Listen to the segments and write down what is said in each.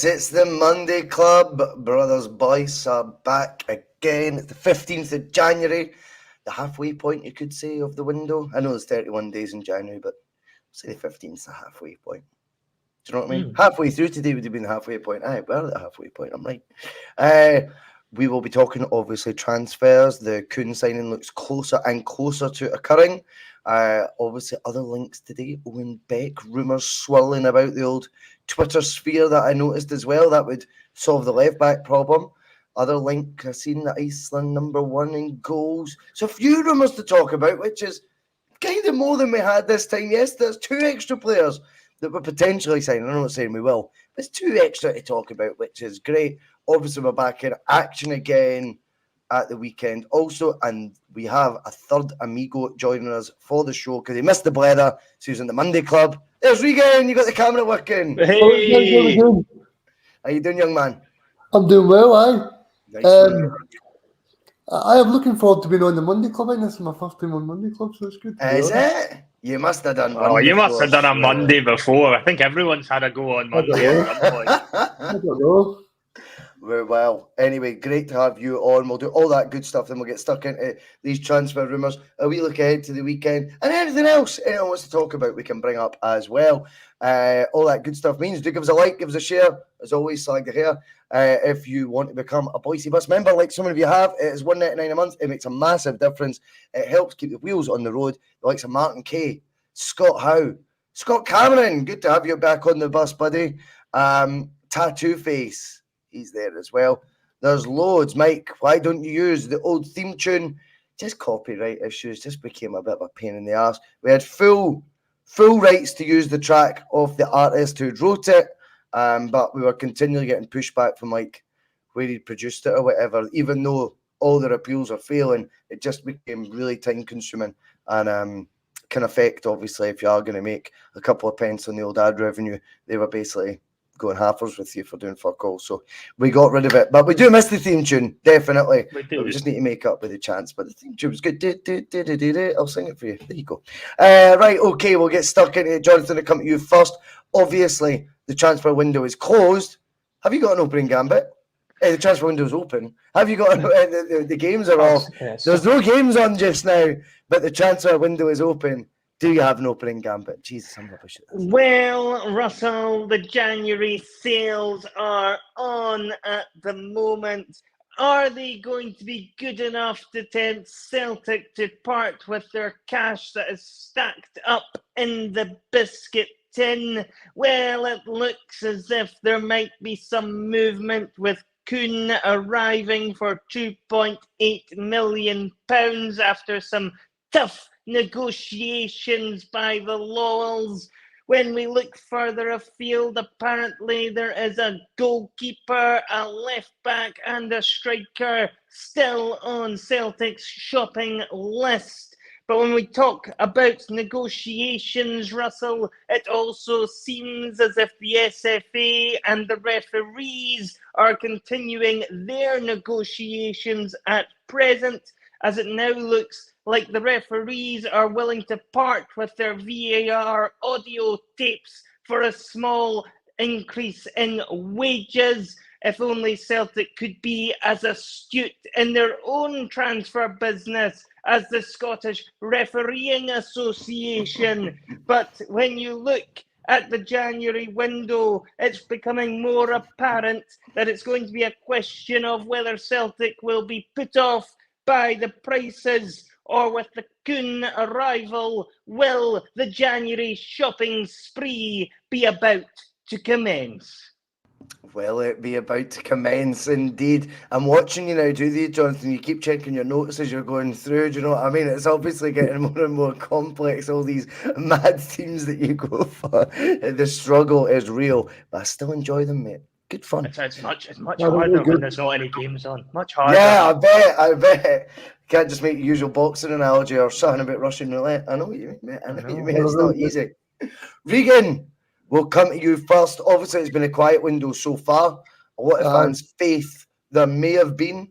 Yes, it's the Monday Club. Brothers Bhoycie are back again. It's the 15th of January, the halfway point, you could say, of the window. I know there's 31 days in January, but say the 15th is the halfway point. Do you know what I mean? Halfway through today would have been the halfway point. Aye, we're at the halfway point, I'm right. We will be talking, obviously, transfers. The Kuhn signing looks closer and closer to occurring. Obviously, other links today. Owen Beck, rumours swirling about the old Twitter sphere that I noticed as well. That would solve the left-back problem. Other link, I've seen the Iceland #1 in goals. So a few rumours to talk about, which is kind of more than we had this time. Yes, there's 2 extra players that we're potentially signing. I'm not saying we will, but it's 2 extra to talk about, which is great. Obviously, we're back in action again at the weekend also, and we have a third amigo joining us for the show because he missed the Blether, so he's in the Monday Club. There's Regan, you got the camera working. Hey! How you doing, young man? I'm doing well, aye. Nice. I am looking forward to being on the Monday Club. I think this is my first time on Monday Club, so it's good to be Is on. it? You must have done one. Oh, you must before, have done a surely. Monday before. I think everyone's had a go on Monday at some point. I don't know. Well, anyway, great to have you on. We'll do all that good stuff, then we'll get stuck into these transfer rumours. We look ahead to the weekend, and anything else anyone wants to talk about, we can bring up as well. All that good stuff means do give us a like, give us a share. As always, slag the hair. If you want to become a Bhoycie Bus member, like some of you have, it is $1.99 a month. It makes a massive difference. It helps keep the wheels on the road. The likes of Martin K, Scott Howe, Scott Cameron. Good to have you back on the bus, buddy. Tattoo Face. He's there as well. There's loads. Mike, why don't you use the old theme tune? Just copyright issues just became a bit of a pain in the arse. We had full rights to use the track of the artist who wrote it, but we were continually getting pushback from like where he'd produced it or whatever. Even though all their appeals are failing, it just became really time consuming and can affect, obviously, if you are going to make a couple of pence on the old ad revenue. They were basically going halfers with you for doing fuck all, so we got rid of it. But we do miss the theme tune, definitely. We do. But we just need to make up with the chance. But the theme tune was good. I'll sing it for you. There you go. Right, okay, we'll get stuck into it. Jonathan, to come to you first. Obviously, the transfer window is closed. Have you got an opening gambit? The transfer window is open. Have you got the games are off? Yes. There's no games on just now, but the transfer window is open. Do you have an opening gambit? Jesus, I'm rubbish at this. Well, Russell, the January sales are on at the moment. Are they going to be good enough to tempt Celtic to part with their cash that is stacked up in the biscuit tin? Well, it looks as if there might be some movement with Kuhn arriving for £2.8 million after some tough negotiations by the Laurels. When we look further afield, apparently there is a goalkeeper, a left back and a striker still on Celtic's shopping list. But when we talk about negotiations, Russell, it also seems as if the SFA and the referees are continuing their negotiations at present, as it now looks like the referees are willing to part with their VAR audio tapes for a small increase in wages. If only Celtic could be as astute in their own transfer business as the Scottish Refereeing Association. But when you look at the January window, it's becoming more apparent that it's going to be a question of whether Celtic will be put off by the prices, or with the Kuhn arrival, will the January shopping spree be about to commence? Will it be about to commence indeed? I'm watching you now do these, Jonathan. You keep checking your notes as you're going through. Do you know what I mean? It's obviously getting more and more complex, all these mad themes that you go for. The struggle is real, but I still enjoy them, mate. Good fun. It's much harder when there's not any games on. Much harder. Yeah, I bet. Can't just make the usual boxing analogy or something about Russian roulette. I know what you mean, mate. I know what you mean. It's not easy. Regan, we'll come to you first. Obviously, it's been a quiet window so far. A lot of fans' faith there may have been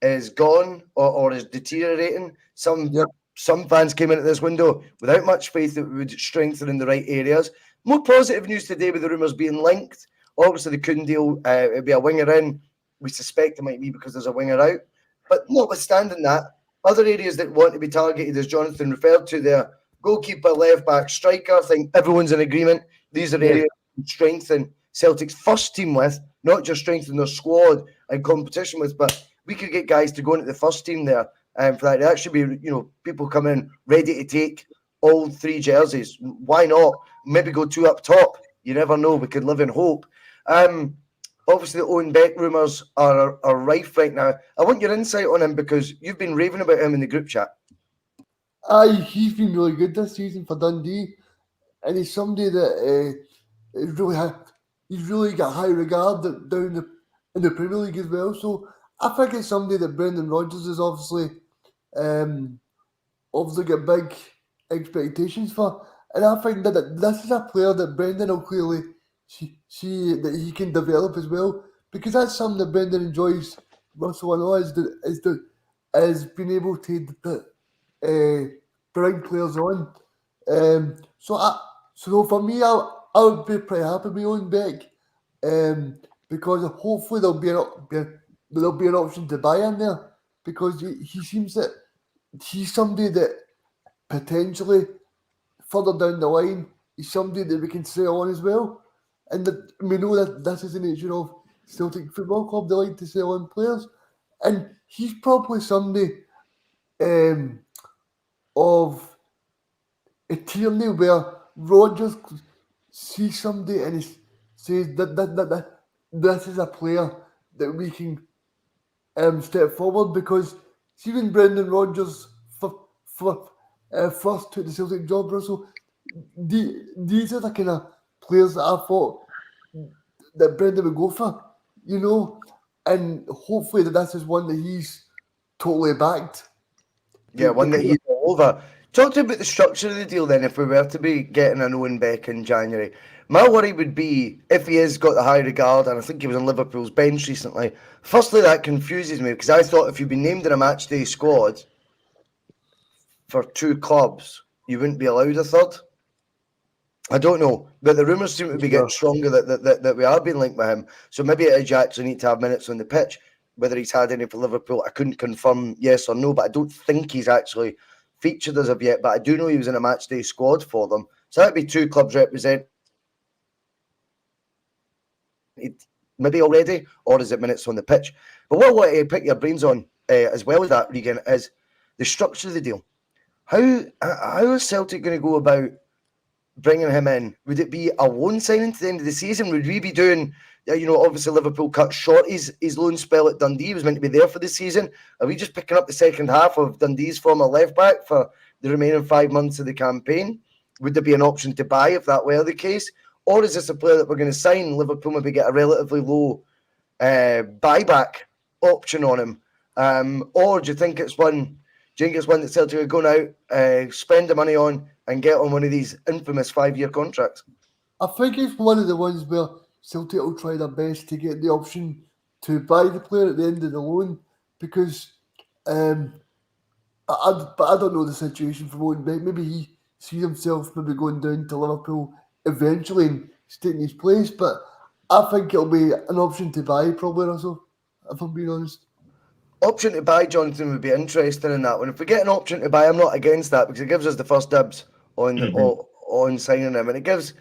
is gone or is deteriorating. Some fans came into this window without much faith that we would strengthen in the right areas. More positive news today with the rumours being linked. Obviously, the Kuhn deal, it'd be a winger in. We suspect it might be because there's a winger out. But notwithstanding that, other areas that want to be targeted, as Jonathan referred to there, goalkeeper, left back, striker, I think everyone's in agreement. These are areas to strengthen Celtic's first team with, not just strengthen their squad and competition with, but we could get guys to go into the first team there. And for that should be, people come in ready to take all 3 jerseys. Why not? Maybe go 2 up top. You never know. We could live in hope. Obviously, the Owen Beck rumours are rife right now. I want your insight on him because you've been raving about him in the group chat. He's been really good this season for Dundee, and he's somebody that he's really got high regard down in the Premier League as well. So I think it's somebody that Brendan Rodgers is obviously got big expectations for, and I think that this is a player that Brendan will clearly see that he can develop as well, because that's something that Brendan enjoys. Russell, I know, is being able to bring players on. So for me, I would be pretty happy with Owen Beck, because hopefully there'll be an option to buy in there, because he seems that he's somebody that potentially further down the line, he's somebody that we can sell on as well. And we know that this is the nature of Celtic Football Club. They like to sell on players. And he's probably somebody of a Tierney where Rodgers sees somebody and he says that this is a player that we can step forward, because see when Brendan Rodgers first took the Celtic job, Russell, these are the kind of players that I thought that Brendan would go for, and hopefully that this is one that he's totally backed. Yeah, one that he's all over. Talk to me about the structure of the deal then, if we were to be getting an Owen Beck in January. My worry would be if he has got the high regard, and I think he was on Liverpool's bench recently. Firstly, that confuses me, because I thought if you'd been named in a matchday squad for 2 clubs, you wouldn't be allowed a third. I don't know, but the rumours seem to be getting stronger that we are being linked with him. So maybe it is you actually need to have minutes on the pitch. Whether he's had any for Liverpool, I couldn't confirm yes or no, but I don't think he's actually featured as of yet. But I do know he was in a matchday squad for them. So that'd be 2 clubs represented maybe already, or is it minutes on the pitch? But what I want to pick your brains on, as well as that, Regan, is the structure of the deal. How is Celtic going to go about bringing him in? Would it be a loan signing to the end of the season? Would we be doing, obviously Liverpool cut short his loan spell at Dundee. He was meant to be there for the season. Are we just picking up the second half of Dundee's former left back for the remaining 5 months of the campaign? Would there be an option to buy if that were the case? Or is this a player that we're going to sign? Liverpool maybe get a relatively low buyback option on him? Or do you think it's one that Celtic are going out, spend the money on, and get on one of these infamous 5-year contracts? I think it's one of the ones where Celtic will try their best to get the option to buy the player at the end of the loan, because but I don't know the situation for Owen Beck. Maybe he sees himself maybe going down to Liverpool eventually and taking his place, but I think it'll be an option to buy probably, also, if I'm being honest. Option to buy, Jonathan, would be interesting in that one. If we get an option to buy, I'm not against that, because it gives us the first dibs on signing him, and it gives,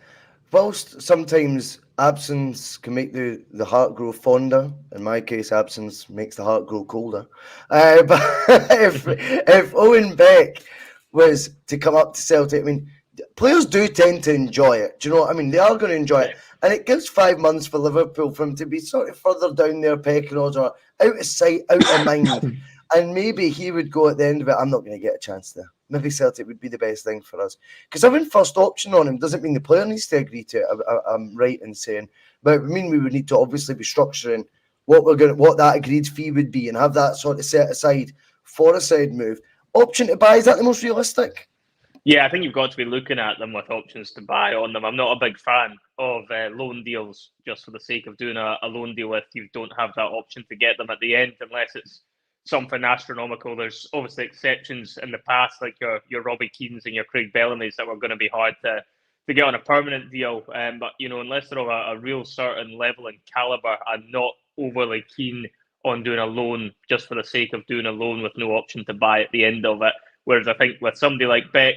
whilst sometimes absence can make the heart grow fonder, in my case, absence makes the heart grow colder. But if Owen Beck was to come up to Celtic, I mean, players do tend to enjoy it. Do you know what I mean? They are going to enjoy it. And it gives 5 months for Liverpool for him to be sort of further down their pecking order, out of sight, out of mind. And maybe he would go at the end of it, I'm not going to get a chance there. Maybe Celtic would be the best thing for us. Because having first option on him doesn't mean the player needs to agree to it, I'm right in saying. But I mean, we would need to obviously be structuring what that agreed fee would be and have that sort of set aside for a side move. Option to buy, is that the most realistic? Yeah, I think you've got to be looking at them with options to buy on them. I'm not a big fan of loan deals just for the sake of doing a loan deal if you don't have that option to get them at the end, unless it's something astronomical. There's obviously exceptions in the past, like your Robbie Keanes and your Craig Bellamy's, that were going to be hard to get on a permanent deal. But unless they're of a real certain level and caliber, I'm not overly keen on doing a loan just for the sake of doing a loan with no option to buy at the end of it. Whereas I think with somebody like Beck,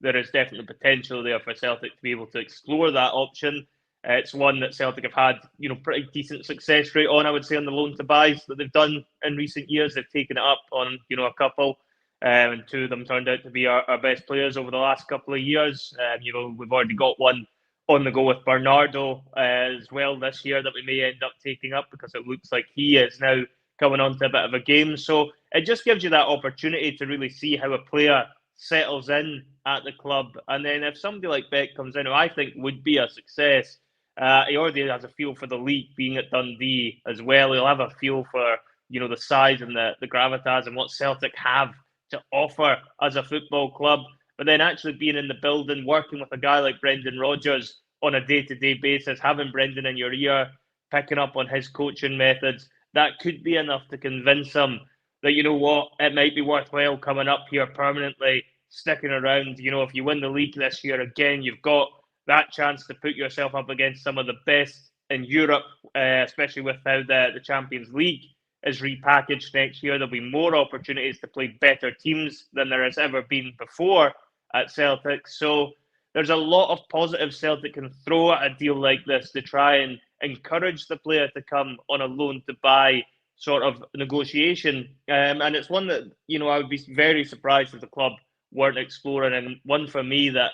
there is definitely potential there for Celtic to be able to explore that option. It's one that Celtic have had, pretty decent success rate on, I would say, on the loan to buys that they've done in recent years. They've taken it up on, a couple, and two of them turned out to be our best players over the last couple of years. We've already got one on the go with Bernardo as well this year that we may end up taking up because it looks like he is now coming onto a bit of a game. So it just gives you that opportunity to really see how a player settles in at the club. And then if somebody like Beck comes in, who I think would be a success, he already has a feel for the league, being at Dundee as well. He'll have a feel for, the size and the gravitas and what Celtic have to offer as a football club. But then actually being in the building, working with a guy like Brendan Rodgers on a day-to-day basis, having Brendan in your ear, picking up on his coaching methods, that could be enough to convince him that, it might be worthwhile coming up here permanently, sticking around. If you win the league this year again, you've got that chance to put yourself up against some of the best in Europe, especially with how the Champions League is repackaged next year. There'll be more opportunities to play better teams than there has ever been before at Celtic. So there's a lot of positives Celtic can throw at a deal like this to try and encourage the player to come on a loan to buy sort of negotiation. And it's one that, I would be very surprised if the club weren't exploring, and one for me that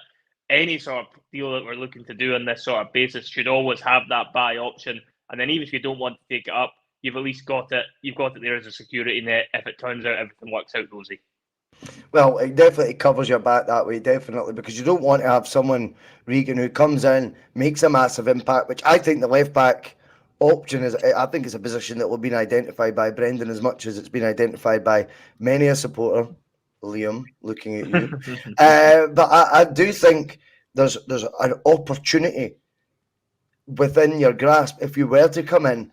any sort of deal that we're looking to do on this sort of basis should always have that buy option. And then even if you don't want to take it up, you've at least got it. You've got it there as a security net if it turns out everything works out rosy. Well, it definitely covers your back that way, definitely, because you don't want to have someone, Regan, who comes in, makes a massive impact, which I think the left-back option is, I think it's a position that will be identified by Brendan as much as it's been identified by many a supporter. Liam, looking at you. But I do think there's an opportunity within your grasp if you were to come in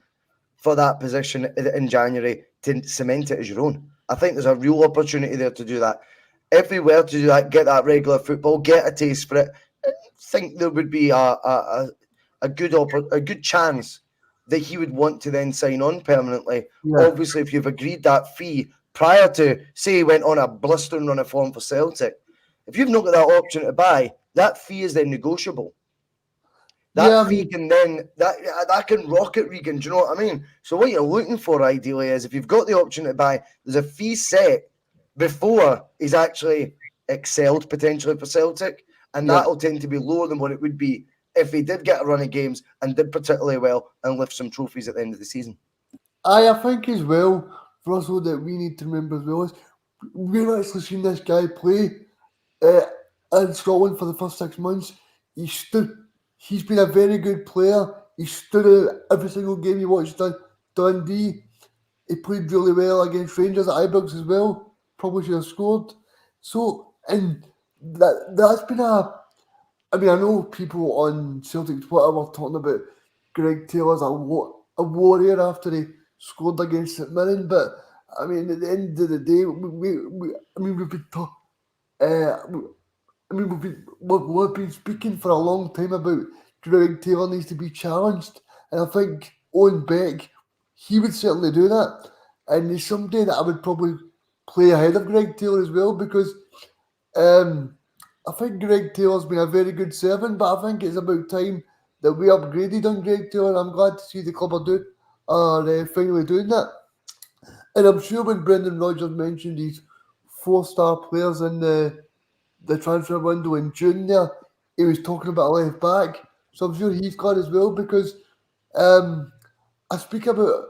for that position in January to cement it as your own. I think there's a real opportunity there to do that. If we were to do that, get that regular football, get a taste for it, I think there would be a good chance that he would want to then sign on permanently. Yeah. Obviously, if you've agreed that fee prior to, say, he went on a blistering run of form for Celtic, if you've not got that option to buy, that fee is then negotiable. That fee can then, that can rocket, Regan, do you know what I mean? So what you're looking for ideally is if you've got the option to buy, there's a fee set before he's actually excelled potentially for Celtic, and that'll tend to be lower than what it would be if he did get a run of games and did particularly well and lift some trophies at the end of the season. I think as well, Russell, that we need to remember as well is we've actually seen this guy play in Scotland for the first 6 months. He's been a very good player. He stood out every single game he watched Dundee. He played really well against Rangers at Ibrox as well. Probably should have scored. So, and that's been I know people on Celtic Twitter were talking about Greg Taylor as a warrior after he scored against St Mirren, but at the end of the day, we've been speaking for a long time about Greg Taylor needs to be challenged, and I think Owen Beck, he would certainly do that, and he's somebody that I would probably play ahead of Greg Taylor as well, because I think Greg Taylor's been a very good servant, but I think it's about time that we upgraded on Greg Taylor, and I'm glad to see the club are finally doing that. And I'm sure when Brendan Rodgers mentioned these 4-star players in the transfer window in June there, he was talking about a left back. So I'm sure he's glad as well, because I speak about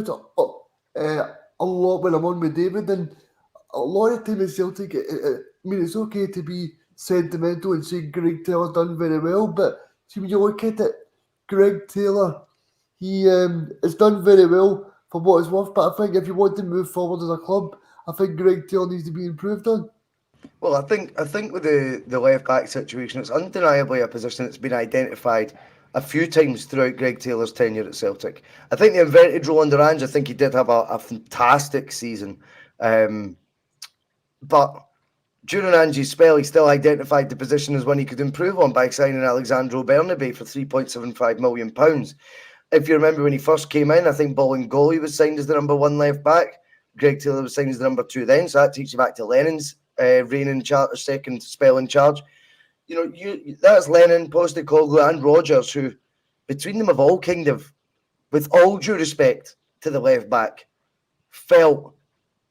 it a lot when I'm on with David, and a lot of time in Celtic, it's okay to be sentimental and say Greg Taylor's done very well, but see, when you look at it, Greg Taylor, he has done very well for what it's worth, but I think if you want to move forward as a club, I think Greg Taylor needs to be improved on. Well, I think with the left back situation, it's undeniably a position that's been identified a few times throughout Greg Taylor's tenure at Celtic. I think the inverted role under Ange, I think he did have a fantastic season, but During Angie's spell, he still identified the position as one he could improve on by signing Alexandro Bernabei for £3.75 million. If you remember when he first came in, I think Bolingoli was signed as the number 1 left back. Greg Taylor was signed as the number 2 then, so that takes you back to Lennon's reign in charge, second spell in charge. That's Lennon, Postecoglou and Rodgers, who between them have all kind of, with all due respect to the left back, felt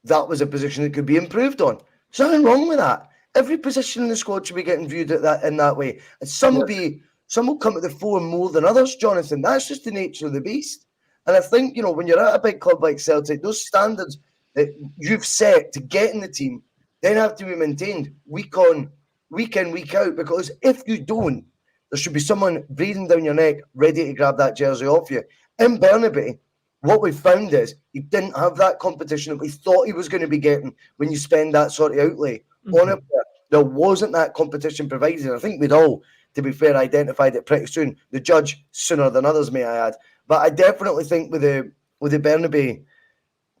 that was a position that could be improved on. There's nothing wrong with that. Every position in the squad should be getting viewed in that way. And some will come to the fore more than others, Jonathan. That's just the nature of the beast. And I think, when you're at a big club like Celtic, those standards that you've set to get in the team then have to be maintained week in, week out. Because if you don't, there should be someone breathing down your neck, ready to grab that jersey off you. In Bernabei, what we found is he didn't have that competition that we thought he was going to be getting when you spend that sort of outlay on it. There wasn't that competition provided. I think we'd all, to be fair, identified it pretty soon. The Judge sooner than others, may I add. But I definitely think with the Bernabei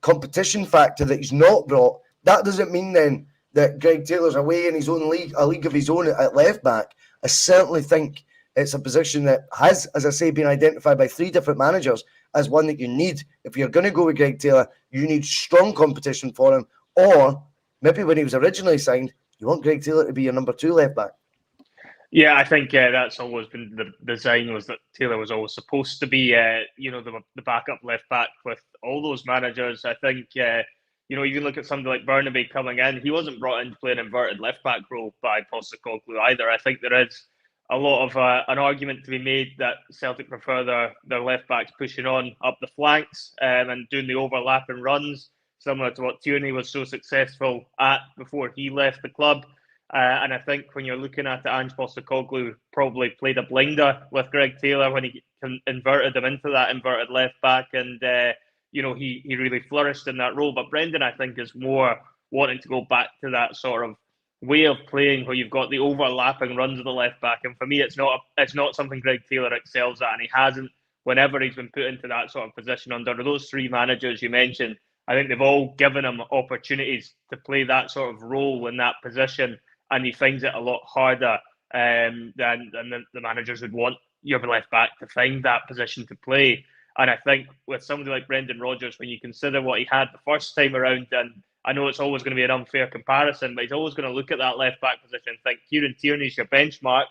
competition factor that he's not brought, that doesn't mean then that Greg Taylor's away in his own league, a league of his own at left back. I certainly think it's a position that has, as I say, been identified by 3 different managers as one that you need. If you're going to go with Greg Taylor, you need strong competition for him. Or maybe when he was originally signed, you want Greg Taylor to be your number 2 left back. Yeah, I think that's always been the design, was that Taylor was always supposed to be, the backup left back with all those managers. I think, you can look at somebody like Bernabei coming in. He wasn't brought in to play an inverted left back role by Postecoglou either. I think there is a lot of an argument to be made that Celtic prefer their left backs pushing on up the flanks and doing the overlapping runs, similar to what Tierney was so successful at before he left the club. And I think when you're looking at it, Ange Postecoglou probably played a blinder with Greg Taylor when he inverted him into that inverted left back, and he really flourished in that role. But Brendan, I think, is more wanting to go back to that sort of way of playing where you've got the overlapping runs of the left back. And for me, it's not something Greg Taylor excels at, and he hasn't whenever he's been put into that sort of position under those 3 managers you mentioned. I think they've all given him opportunities to play that sort of role in that position, and he finds it a lot harder than the managers would want your left back to find that position to play. And I think with somebody like Brendan Rodgers, when you consider what he had the first time around, and I know it's always going to be an unfair comparison, but he's always going to look at that left back position and think Kieran Tierney's your benchmark.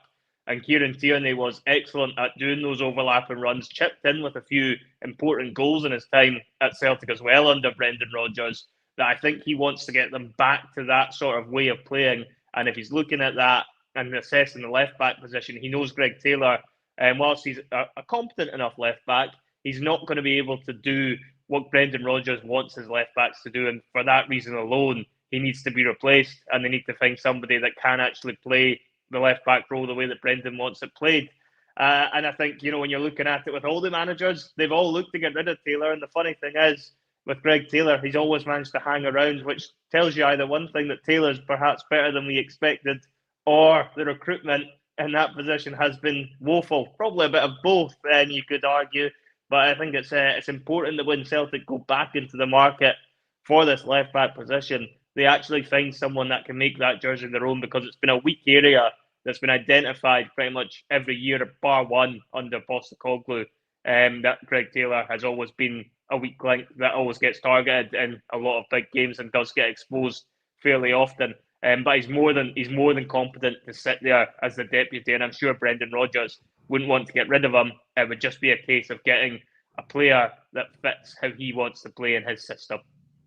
And Kieran Tierney was excellent at doing those overlapping runs, chipped in with a few important goals in his time at Celtic as well under Brendan Rodgers, that I think he wants to get them back to that sort of way of playing. And if he's looking at that and assessing the left back position, he knows Greg Taylor, and whilst he's a competent enough left back, he's not going to be able to do what Brendan Rodgers wants his left backs to do. And for that reason alone, he needs to be replaced, and they need to find somebody that can actually play the left back role the way that Brendan wants it played. And I think, when you're looking at it with all the managers, they've all looked to get rid of Taylor. And the funny thing is, with Greg Taylor, he's always managed to hang around, which tells you either one thing, that Taylor's perhaps better than we expected, or the recruitment in that position has been woeful. Probably a bit of both, then you could argue. But I think it's important that when Celtic go back into the market for this left back position, they actually find someone that can make that jersey their own, because it's been a weak area that's been identified pretty much every year, bar one under Postecoglou. That Greg Taylor has always been a weak link that always gets targeted in a lot of big games and does get exposed fairly often. But he's more than competent to sit there as the deputy, and I'm sure Brendan Rodgers wouldn't want to get rid of him. It would just be a case of getting a player that fits how he wants to play in his system.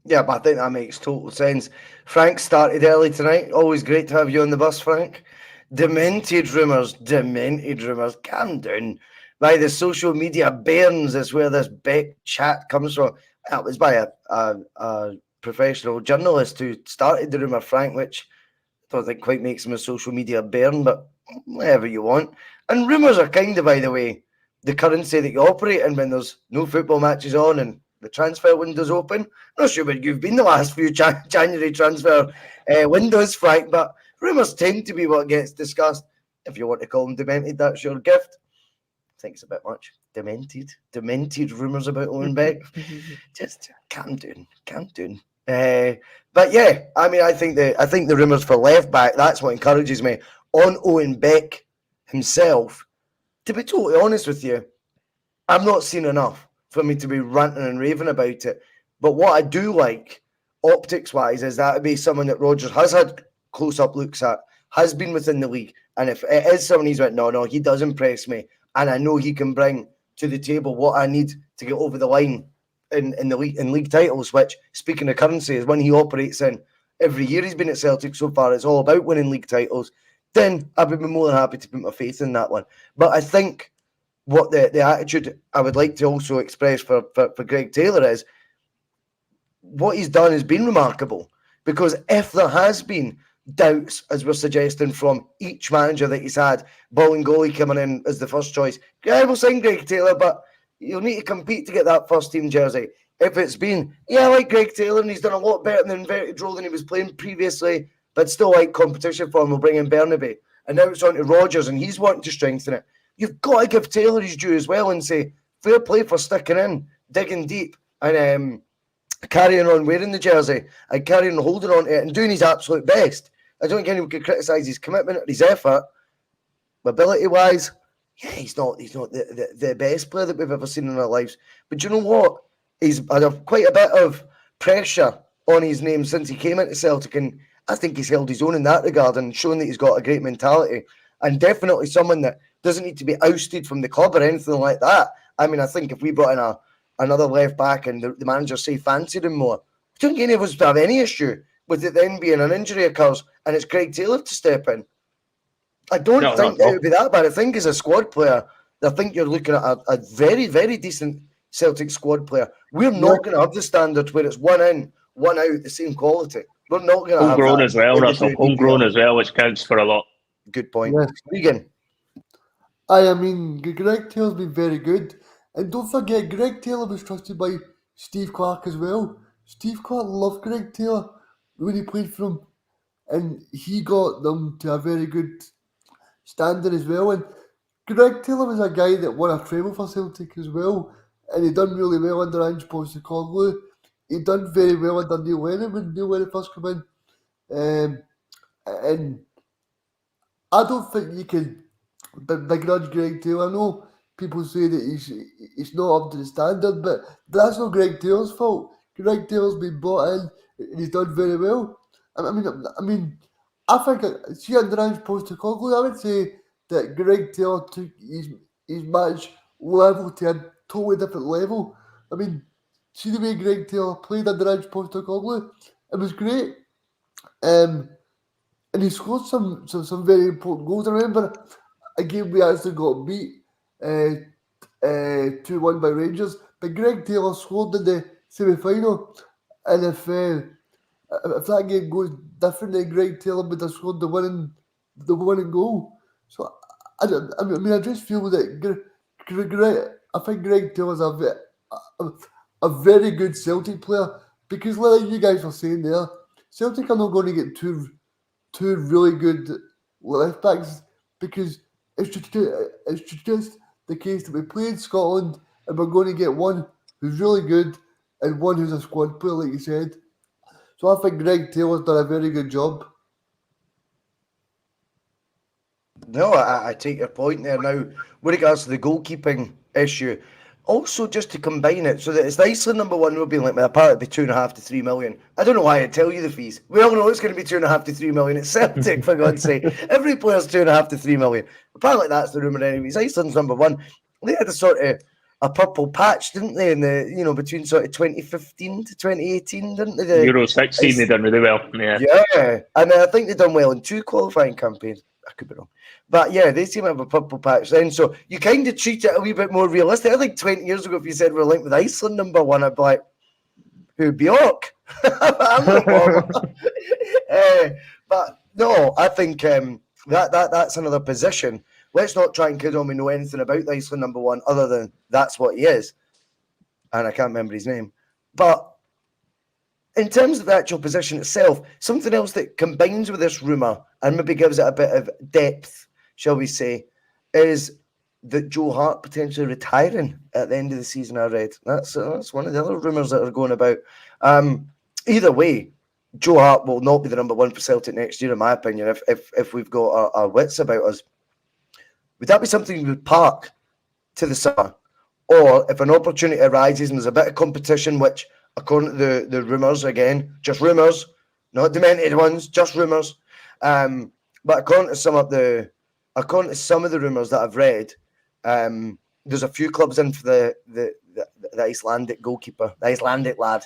Yeah, but I think that makes total sense. Frank started early tonight. Always great to have you on the bus, Frank. Demented rumours. Calm down. By the social media bairns is where this Beck chat comes from. That was by a professional journalist who started the rumour, Frank, which I don't think quite makes him a social media bairn, but whatever you want. And rumours are kind of, by the way, the currency that you operate in when there's no football matches on and the transfer window's open. I'm not sure where you've been the last few January transfer windows, Frank, but rumours tend to be what gets discussed. If you want to call them demented, that's your gift. I think it's a bit much. Demented rumours about Owen Beck. Just calm down. But yeah, I mean, I think the rumours for left back, that's what encourages me. On Owen Beck himself, to be totally honest with you, I've not seen enough for me to be ranting and raving about it. But what I do like, optics wise, is that would be someone that Rodgers has had close up looks at, has been within the league. And if it is someone he's went, no, he does impress me. And I know he can bring to the table what I need to get over the line in the league, in league titles, which, speaking of currency, is one he operates in every year he's been at Celtic so far. It's all about winning league titles. Then I would be more than happy to put my faith in that one. But I think what the attitude I would like to also express for Greg Taylor is what he's done has been remarkable, because if there has been doubts, as we're suggesting, from each manager that he's had, Bolingoli coming in as the first choice, yeah, we'll sign Greg Taylor, but you'll need to compete to get that first team jersey. If it's been, yeah, I like Greg Taylor and he's done a lot better in the inverted role than he was playing previously, but still like competition for him, we'll bring in Bernabe. And now it's on to Rodgers and he's wanting to strengthen it. You've got to give Taylor his due as well and say, fair play for sticking in, digging deep, and carrying on wearing the jersey and carrying on holding on to it and doing his absolute best. I don't think anyone could criticise his commitment or his effort. Ability-wise, yeah, he's not the best player that we've ever seen in our lives. But you know what? He's had quite a bit of pressure on his name since he came into Celtic, and I think he's held his own in that regard and shown that he's got a great mentality, and definitely someone that doesn't need to be ousted from the club or anything like that. I mean, I think if we brought in another left back and the manager say fancied him more, I don't think any of us would have any issue with it then being an injury occurs and it's Greg Taylor to step in. I don't think it would be that bad. I think as a squad player, I think you're looking at a very, very decent Celtic squad player. We're not going to have the standard where it's one in, one out, the same quality. We're not going to have homegrown that as well, Russell. Homegrown as well, which counts for a lot. Good point. Yes. Regan. I mean, Greg Taylor's been very good. And don't forget, Greg Taylor was trusted by Steve Clarke as well. Steve Clarke loved Greg Taylor when he played for him. And he got them to a very good standard as well. And Greg Taylor was a guy that won a treble for Celtic as well. And he done really well under Ange Postecoglou. He done very well under Neil Lennon when Neil Lennon first came in. And I don't think you can begrudge Greg Taylor. I know people say that he's not up to the standard, but that's not Greg Taylor's fault. Greg Taylor's been brought in and he's done very well. I mean, I think see under Ange Postecoglou, I would say that Greg Taylor took his match level to a totally different level. I mean, see the way Greg Taylor played under Ange Postecoglou, it was great. And he scored some very important goals. I remember a game we actually got beat 2-1 by Rangers, but Greg Taylor scored in the semi-final. And if that game goes different, then Greg Taylor would have scored the winning goal. So I just feel that I think Greg Taylor's a very good Celtic player, because like you guys were saying there, Celtic are not going to get two really good left backs, because it's just the case that we play in Scotland and we're going to get one who's really good and one who's a squad player, like you said. So I think Greg Taylor's done a very good job. No, I take your point there. Now, with regards to the goalkeeping issue, also just to combine it, so that it's the Iceland number one will be like, apparently it'd be 2.5 to 3 million. I don't know why I tell you the fees. We all know it's going to be 2.5 to 3 million. It's Celtic, for God's sake. Every player's 2.5 to 3 million. Apparently that's the rumour anyways. Iceland's number one. They had a sort of a purple patch, didn't they? In the between sort of 2015 to 2018, didn't they? Euro 16, they done really well. Yeah, and I think they done well in 2 qualifying campaigns. I could be wrong. But yeah, they seem to have a purple patch then. So you kind of treat it a wee bit more realistic. I think 20 years ago, if you said we're linked with Iceland number one, I'd be like, who, Bjork? I'm not bothered. But no, I think that's another position. Let's not try and kid on we know anything about the Iceland number one other than that's what he is. And I can't remember his name. But in terms of the actual position itself, something else that combines with this rumour and maybe gives it a bit of depth, shall we say, is that Joe Hart potentially retiring at the end of the season. I read that's one of the other rumours that are going about. either way, Joe Hart will not be the number one for Celtic next year, in my opinion. If we've got our wits about us, would that be something we would park to the summer, or if an opportunity arises and there's a bit of competition, which according to the rumours, again, just rumours, not demented ones, just rumours. But according to some of the rumours that I've read, there's a few clubs in for the Icelandic goalkeeper, the Icelandic lad,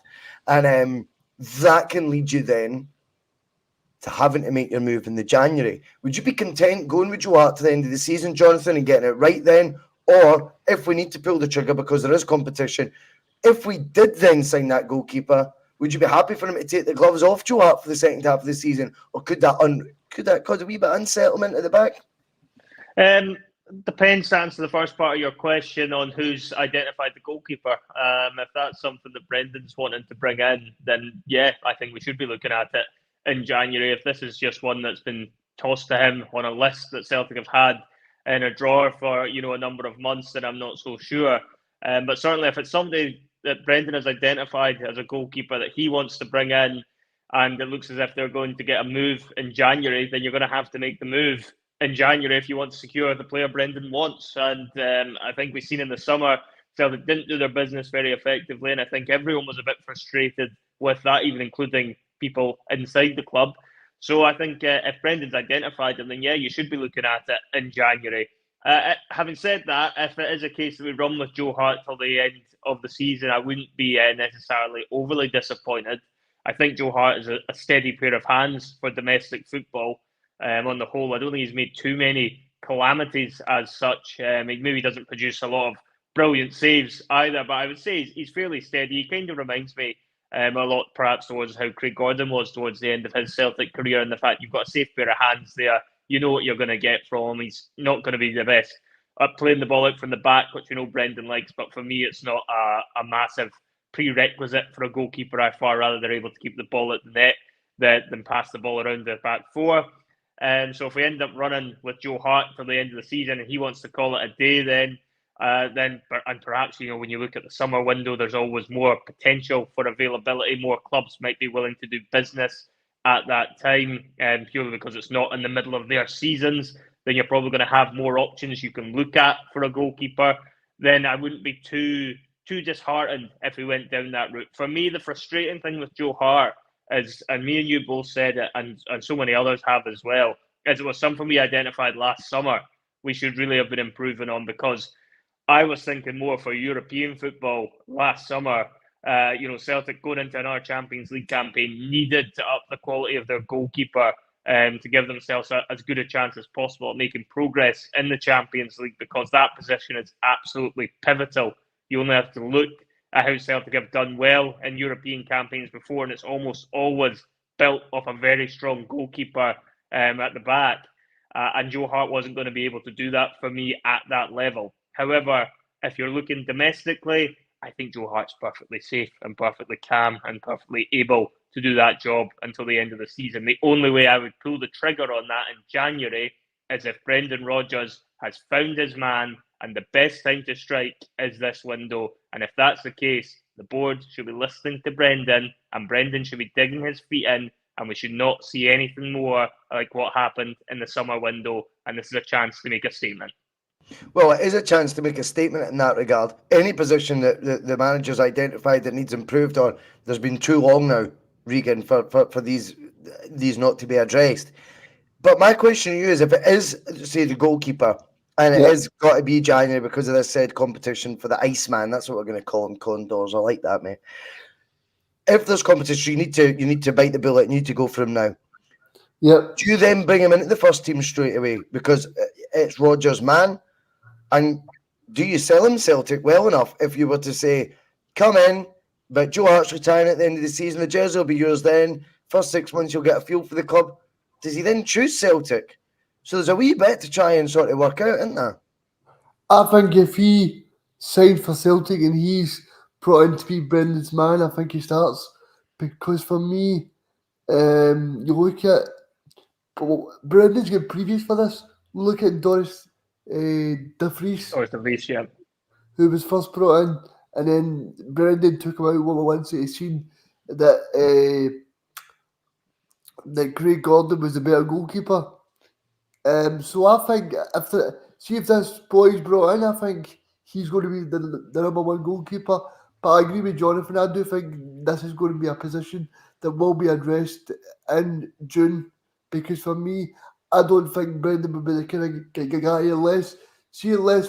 and that can lead you then to having to make your move in the January. Would you be content going with Joe Hart to the end of the season, Jonathan, and getting it right then? Or if we need to pull the trigger because there is competition, if we did then sign that goalkeeper, would you be happy for him to take the gloves off Joe Hart for the second half of the season? Or could that cause a wee bit of unsettlement at the back? Depends to answer the first part of your question on who's identified the goalkeeper. If that's something that Brendan's wanting to bring in, then yeah, I think we should be looking at it in January. If this is just one that's been tossed to him on a list that Celtic have had in a drawer for a number of months, then I'm not so sure. But certainly if it's somebody that Brendan has identified as a goalkeeper that he wants to bring in, and it looks as if they're going to get a move in January, then you're going to have to make the move in January if you want to secure the player Brendan wants. And I think we've seen in the summer, Celtic didn't do their business very effectively, and I think everyone was a bit frustrated with that, even including people inside the club. So I think if Brendan's identified them, then yeah, you should be looking at it in January. Having said that, if it is a case that we run with Joe Hart till the end of the season, I wouldn't be necessarily overly disappointed. I think Joe Hart is a steady pair of hands for domestic football on the whole. I don't think he's made too many calamities as such. He maybe doesn't produce a lot of brilliant saves either, but I would say he's fairly steady. He kind of reminds me a lot perhaps towards how Craig Gordon was towards the end of his Celtic career, and the fact you've got a safe pair of hands there. You know what you're going to get from him. He's not going to be the best at playing the ball out from the back, which Brendan likes, but for me it's not a massive prerequisite for a goalkeeper. I far rather they're able to keep the ball at the net than pass the ball around the back four. So if we end up running with Joe Hart till the end of the season and he wants to call it a day, then perhaps when you look at the summer window, there's always more potential for availability. More clubs might be willing to do business at that time, purely because it's not in the middle of their seasons. Then you're probably going to have more options you can look at for a goalkeeper. Then I wouldn't be too disheartened if we went down that route. For me, the frustrating thing with Joe Hart is, and me and you both said it, and so many others have as well, is it was something we identified last summer we should really have been improving on, because I was thinking more for European football last summer. Celtic going into another Champions League campaign needed to up the quality of their goalkeeper to give themselves as good a chance as possible at making progress in the Champions League, because that position is absolutely pivotal. You only have to look at how Celtic have done well in European campaigns before, and it's almost always built off a very strong goalkeeper at the back. And Joe Hart wasn't going to be able to do that for me at that level. However, if you're looking domestically, I think Joe Hart's perfectly safe and perfectly calm and perfectly able to do that job until the end of the season. The only way I would pull the trigger on that in January is if Brendan Rodgers has found his man and the best time to strike is this window. And if that's the case, the board should be listening to Brendan, and Brendan should be digging his feet in, and we should not see anything more like what happened in the summer window. And this is a chance to make a statement. Well, it is a chance to make a statement in that regard. Any position that the manager's identified that needs improved on, there's been too long now, Regan, for these not to be addressed. But my question to you is, if it is, say, the goalkeeper, and it is got to be January because of this said competition for the Iceman, that's what we're going to call him, Condors. I like that, mate. If there's competition, you need to bite the bullet. You need to go for him now. Yep. Do you then bring him into the first team straight away because it's Rodgers' man? And do you sell him Celtic well enough if you were to say, come in, but Joe Hart's retiring at the end of the season, the jersey will be yours then, first 6 months you'll get a feel for the club. Does he then choose Celtic? So there's a wee bit to try and sort of work out, isn't there? I think if he signed for Celtic and he's brought in to be Brendan's man, I think he starts. Because for me, you look at Brendan's got previous for this. Look at Doris De Vries, yeah. who was first brought in, and then Brendan took him out once he seen that Craig Gordon was the better goalkeeper. So I think if this boy's brought in, I think he's going to be the number one goalkeeper. But I agree with Jonathan. I do think this is going to be a position that will be addressed in June, because for me, I don't think Brendan will be the kind of guy unless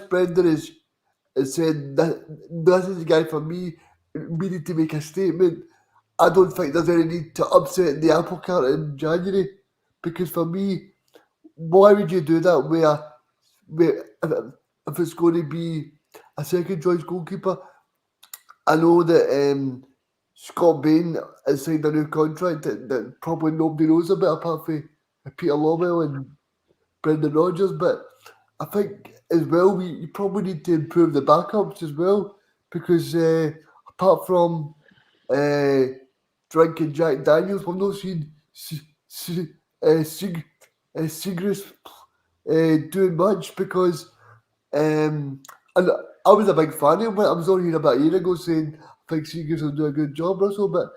Brendan is said that this is the guy for me. We need to make a statement. I don't think there's any need to upset the apple cart in January, because for me, why would you do that where if it's going to be a second choice goalkeeper? I know that Scott Bain has signed a new contract that probably nobody knows about apart from Peter Lawwell and Brendan Rodgers, but I think as well we probably need to improve the backups as well, because apart from drinking Jack Daniels, we've not seen Sigris doing much, because and I was a big fan of him. I was on here about a year ago saying I think Sigris will do a good job, Russell, but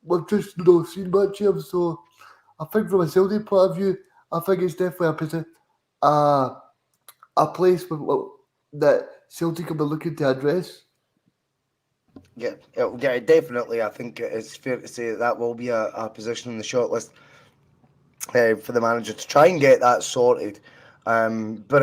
we've just not seen much of him. So I think from a Celtic point of view, I think it's definitely a place that Celtic will be looking to address. Yeah, definitely. I think it's fair to say that will be a position in the shortlist for the manager to try and get that sorted. But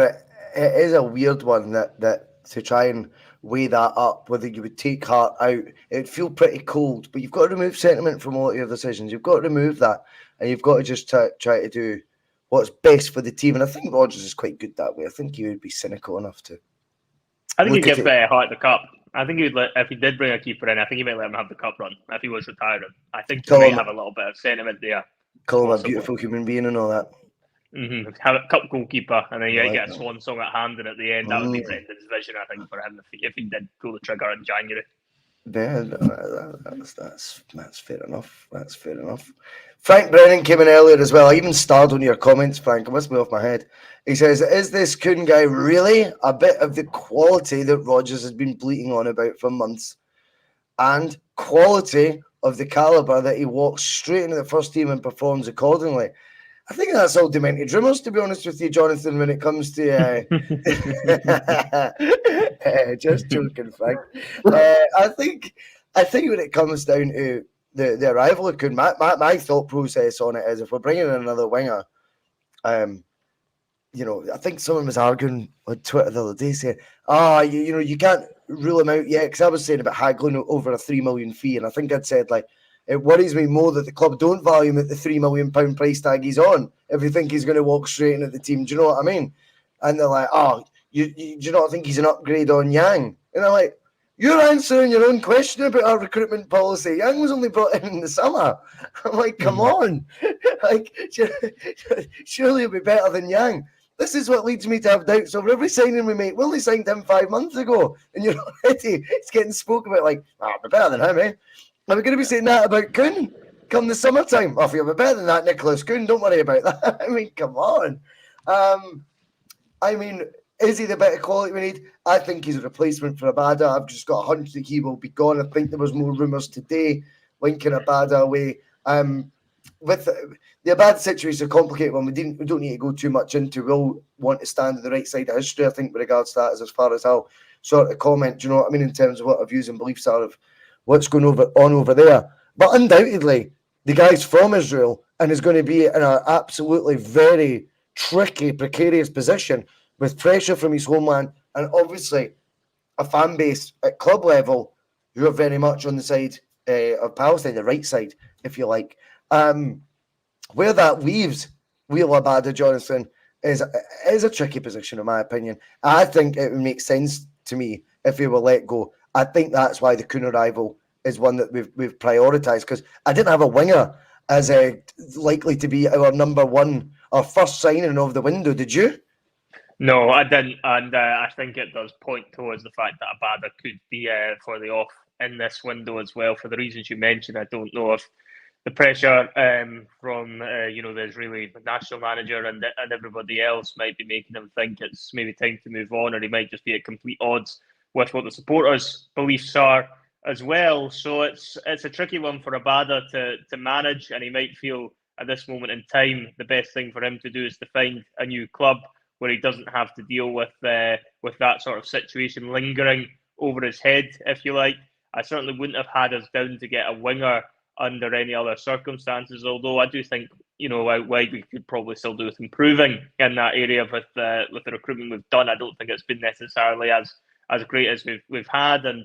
it is a weird one that to try and weigh that up, whether you would take Hart out, it'd feel pretty cold. But you've got to remove sentiment from all your decisions. You've got to remove that, and you've got to just try to do what's best for the team. And I think Rodgers is quite good that way. I think he would be cynical enough to. I think he'd give Hart the cup. I think he would if he did bring a keeper in. I think he might let him have the cup run if he was retiring. I think he might have a little bit of sentiment there. Call him a beautiful human being and all that. Mm-hmm. Have a cup goalkeeper, and then you get a swan song at hand, and at the end that would be Brendan's vision, I think, for him if he did pull the trigger in January. Yeah, that's fair enough. That's fair enough. Frank Brennan came in earlier as well. I even starred on your comments, Frank. I must be off my head. He says, "Is this Kuhn guy really a bit of the quality that Rodgers has been bleating on about for months, and quality of the caliber that he walks straight into the first team and performs accordingly?" I think that's all demented rumours, to be honest with you, Jonathan, when it comes to... just joking, Frank. I think when it comes down to the arrival of Kuhn, my thought process on it is if we're bringing in another winger, I think someone was arguing on Twitter the other day saying, you can't rule him out yet, because I was saying about haggling over a £3 million fee, and I think I'd said, like, it worries me more that the club don't value him at the £3 million price tag he's on if you think he's going to walk straight into the team. Do you know what I mean? And they're like, do you not think he's an upgrade on Yang? And I'm like, you're answering your own question about our recruitment policy. Yang was only brought in the summer. I'm like, come on. Like, surely it'll be better than Yang. This is what leads me to have doubts over every signing we make. We only signed him 5 months ago, and you're already it's getting spoke about like, I'll be better than him, eh? Are we going to be saying that about Kuhn come the summertime? If you'll be better than that, Nicholas Kuhn, don't worry about that. I mean, come on. Is he the better quality we need? I think he's a replacement for Abada. I've just got a hunch that he will be gone. I think there was more rumours today linking Abada away. With the Abada situation, a complicated one. We don't need to go too much into. We'll want to stand on the right side of history, I think, with regards to that, as far as I'll sort of comment. Do you know what I mean, in terms of what our views and beliefs are of what's going on over there. But undoubtedly, the guy's from Israel and is going to be in an absolutely very tricky, precarious position with pressure from his homeland and obviously a fan base at club level who are very much on the side of Palestine, the right side, if you like. Where that leaves Wheel Abada, Jonathan, is a tricky position, in my opinion. I think it would make sense to me if he were let go. I think that's why the Kuhn arrival is one that we've prioritised, because I didn't have a winger as likely to be our number one, our first signing of the window. Did you? No, I didn't, and I think it does point towards the fact that Abada could be for the off in this window as well, for the reasons you mentioned. I don't know if the pressure from the Israeli national manager and everybody else might be making him think it's maybe time to move on, or he might just be at complete odds with what the supporters' beliefs are as well. So it's a tricky one for Abada to manage, and he might feel at this moment in time the best thing for him to do is to find a new club where he doesn't have to deal with that sort of situation lingering over his head, if you like. I certainly wouldn't have had us down to get a winger under any other circumstances, although I do think, out wide we could probably still do with improving in that area with the recruitment we've done. I don't think it's been necessarily as great as we've had, and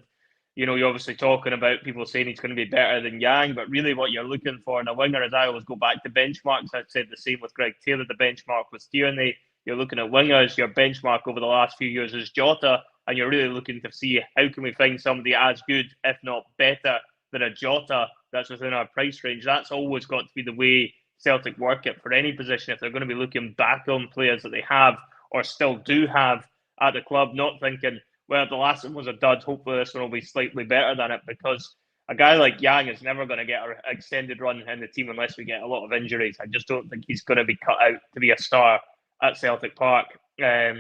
you're obviously talking about people saying he's going to be better than Yang, but really what you're looking for in a winger, as I always go back to benchmarks, I've said the same with Greg Taylor, the benchmark was Tierney. You're looking at wingers, your benchmark over the last few years is Jota, and you're really looking to see how can we find somebody as good, if not better, than a Jota that's within our price range. That's always got to be the way Celtic work it for any position if they're going to be looking back on players that they have or still do have at the club, not thinking, well, the last one was a dud, hopefully this one will be slightly better than it, because a guy like Yang is never going to get an extended run in the team unless we get a lot of injuries. I just don't think he's going to be cut out to be a star at Celtic Park.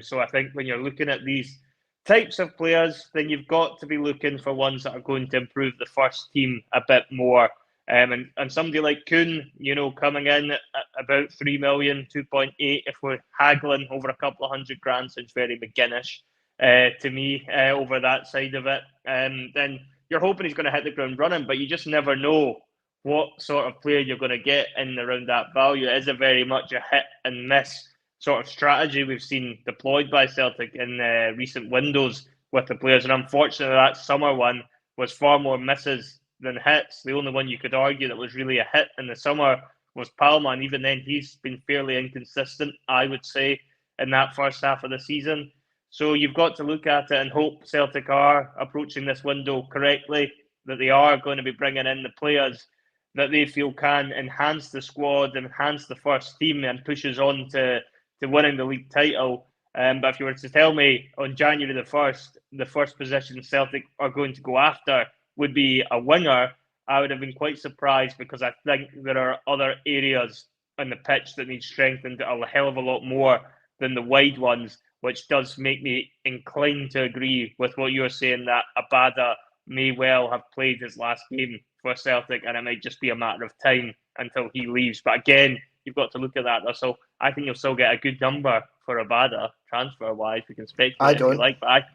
So I think when you're looking at these types of players, then you've got to be looking for ones that are going to improve the first team a bit more. And somebody like Kuhn, coming in at about 3 million, 2.8, if we're haggling over a couple of $100,000, sounds very McGuinness to me over that side of it. Then you're hoping he's going to hit the ground running, but you just never know what sort of player you're going to get in and around that value. It is a very much a hit and miss sort of strategy we've seen deployed by Celtic in recent windows with the players. And unfortunately, that summer one was far more misses than hits. The only one you could argue that was really a hit in the summer was Palma. And even then, he's been fairly inconsistent, I would say, in that first half of the season. So you've got to look at it and hope Celtic are approaching this window correctly, that they are going to be bringing in the players that they feel can enhance the squad, enhance the first team, and pushes on to winning the league title. But if you were to tell me on January the 1st, the first position Celtic are going to go after would be a winger, I would have been quite surprised, because I think there are other areas on the pitch that need strengthened a hell of a lot more than the wide ones, which does make me inclined to agree with what you're saying, that Abada may well have played his last game for Celtic, and it might just be a matter of time until he leaves. But again, you've got to look at that. So I think you'll still get a good number for Abada transfer-wise. We can speculate if you like, but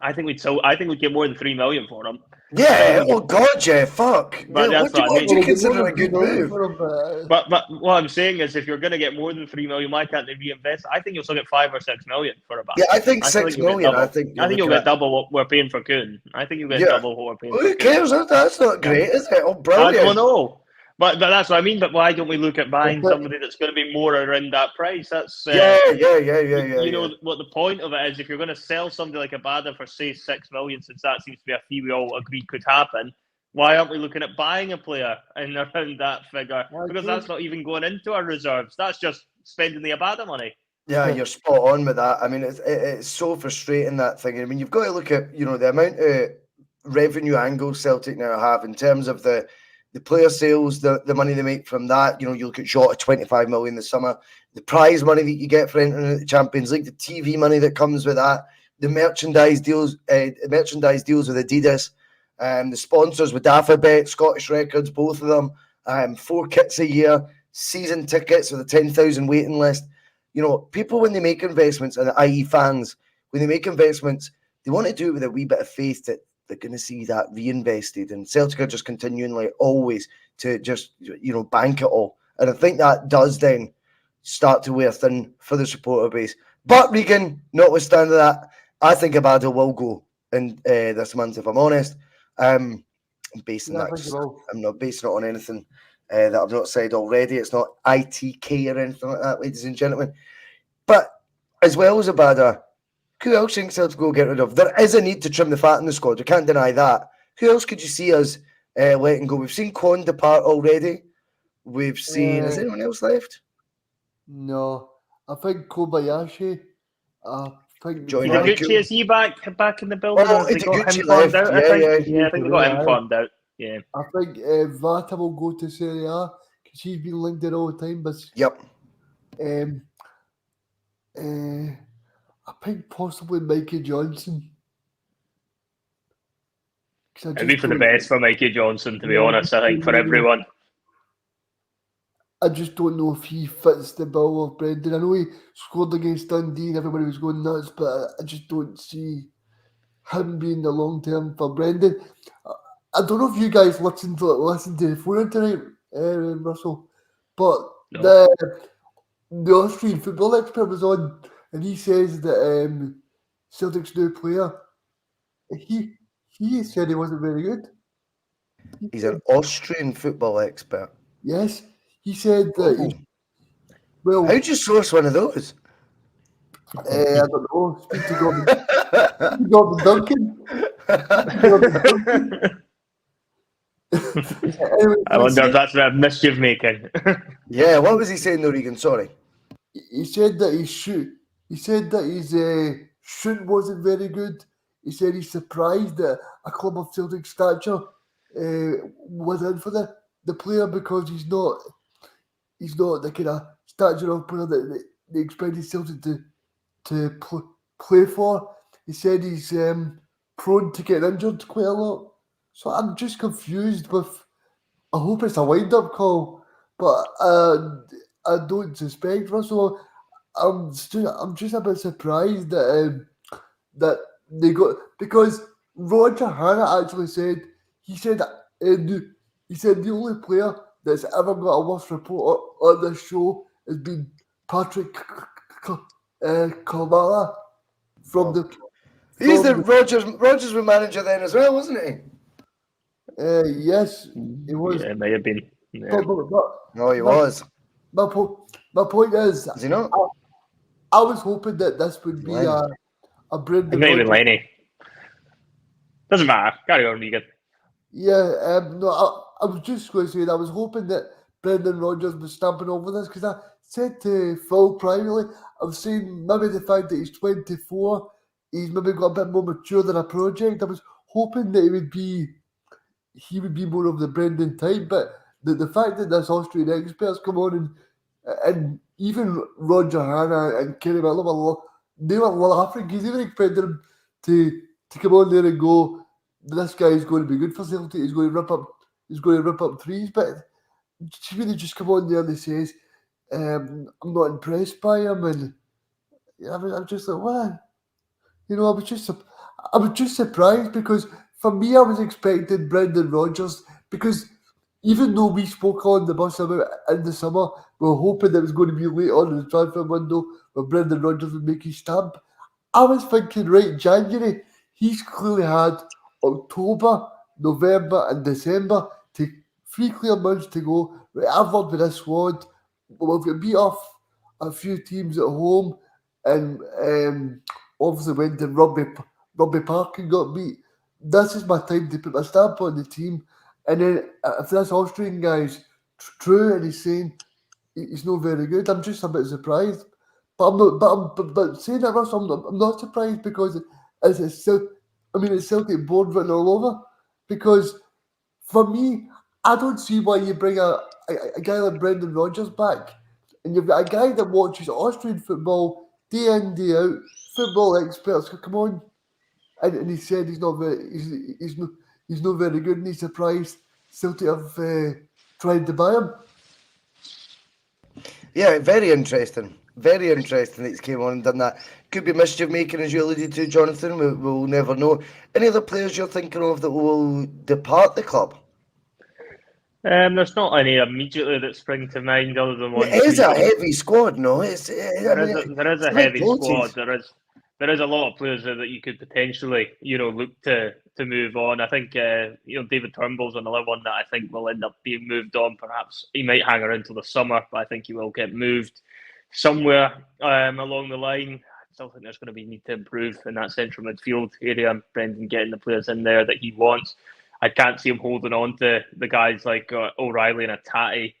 I think we'd get more than 3 million for him. Yeah, God, yeah, fuck. But yeah, that's what I mean. What do you consider a good move? But what I'm saying is, if you're going to get more than 3 million, why can't they reinvest? I think you'll still get 5 or 6 million for Abada. Yeah, I think 6 million. I think you'll get double what we're paying for Kuhn. I think you'll get double what we're paying for Kuhn. Who cares? That's not great, is it? Oh, brilliant. I don't know. But that's what I mean. But why don't we look at buying somebody that's going to be more around that price? That's You know what the point of it is. If you're going to sell somebody like Abada for, say, 6 million, since that seems to be a fee we all agree could happen, why aren't we looking at buying a player in around that figure? Because that's not even going into our reserves. That's just spending the Abada money. Yeah, you're spot on with that. I mean, it's so frustrating, that thing. I mean, you've got to look at the amount of revenue angles Celtic now have in terms of the player sales, the money they make from that. You look at Jota, 25 million this summer, the prize money that you get for entering the Champions League, the TV money that comes with that, the merchandise deals with Adidas, the sponsors with Alphabet, Scottish Records, both of them, 4 kits a year, season tickets with a 10,000 waiting list. People, when they make investments, and i.e. fans, when they make investments, they want to do it with a wee bit of faith that they're going to see that reinvested, and Celtic are just continually always to just bank it all, and I think that does then start to wear thin for the supporter base. But Regan, notwithstanding that, I think Abada will go in this month, if I'm honest. I'm not basing it on anything that I've not said already. It's not ITK or anything like that, ladies and gentlemen. But as well as Abada, who else think Celtic will get rid of? There is a need to trim the fat in the squad. We can't deny that. Who else could you see us letting go? We've seen Kuhn depart already. We've seen... Is anyone else left? No. I think Kobayashi. Gucci, is he back in the building? Oh, they got Gucci him farmed left. out, I think. Yeah, I think they got him farmed out. Yeah. I think Vata will go to Serie A because he's been linked there all the time. But yep. I think possibly Mikey Johnson. It'd be for the best for Mikey Johnson, to be honest. I think for everyone. I just don't know if he fits the bill of Brendan. I know he scored against Dundee and everybody was going nuts, but I just don't see him being the long term for Brendan. I don't know if you guys listened to the phone tonight, Russell, but No. the Austrian football expert was on, and he says that Celtic's new player, he said he wasn't very good. He's an Austrian football expert. Yes, he said that. How'd you source one of those? I don't know. Speak to Gordon Duncan. Anyway, I wonder if that's a mischief making. Yeah, what was he saying though, Regan? Sorry. He said that his shoot. He said that his shoot wasn't very good. He said he's surprised that a club of Celtic stature was in for the player because he's not the kind of stature of player that they expected Celtic to play for. He said he's prone to getting injured quite a lot. So I'm just confused with. I hope it's a wind-up call, but I don't suspect, Russell. I'm just a bit surprised that they got, because Roger Hanna actually said the only player that's ever got a worse report on this show has been Patrick Kalmala from the. Rogers was manager then as well, wasn't he? Yes, it was. Yeah, it may have been. Yeah. No, he was. My point is he not? I was hoping that this would be a Brendan. Not even Lenny. Doesn't matter. Carry on, Regan. Yeah, no, I was just going to say that I was hoping that Brendan Rodgers was stamping over this, because I said to Phil privately, I was saying maybe the fact that he's 24, he's maybe got a bit more mature than a project. I was hoping that he would be more of the Brendan type, but the fact that this Austrian experts come on and even Roger Hanna and Kerry Miller, they were laughing because they were expecting him to come on there and go, this guy is going to be good for Celtic, he's going to rip up threes, but she really just come on there and says, I'm not impressed by him, and I'm just like, what? You know, I was just surprised, because for me, I was expecting Brendan Rodgers, because even though we spoke on the bus about it in the summer, we were hoping that it was going to be late on in the transfer window where Brendan Rodgers would make his stamp. I was thinking, right, January, he's clearly had October, November and December, 3 clear months to go. Right, I've worked with this squad. We've got beat off a few teams at home, and obviously went to Rugby Park and got beat. This is my time to put my stamp on the team. And then if this Austrian guy's true and he's saying he's not very good, I'm just a bit surprised. But I'm not. But saying that, Russell, I'm not surprised, because it's Celtic board written all over. Because for me, I don't see why you bring a guy like Brendan Rodgers back, and you've got a guy that watches Austrian football day in, day out, football experts. Come on, and he said he's not very good, and he's surprised Celtic have tried to buy him. Yeah, very interesting. Very interesting that he's came on and done that. Could be mischief making, as you alluded to, Jonathan. We'll never know. Any other players you're thinking of that will depart the club? There's not any immediately that spring to mind other than one. It is a heavy squad, no? There is a heavy squad. There is a lot of players there that you could potentially, look to move on. I think, David Turnbull's another one that I think will end up being moved on. Perhaps he might hang around till the summer, but I think he will get moved somewhere along the line. I still think there's going to be need to improve in that central midfield area. Brendan getting the players in there that he wants. I can't see him holding on to the guys like O'Reilly and Atati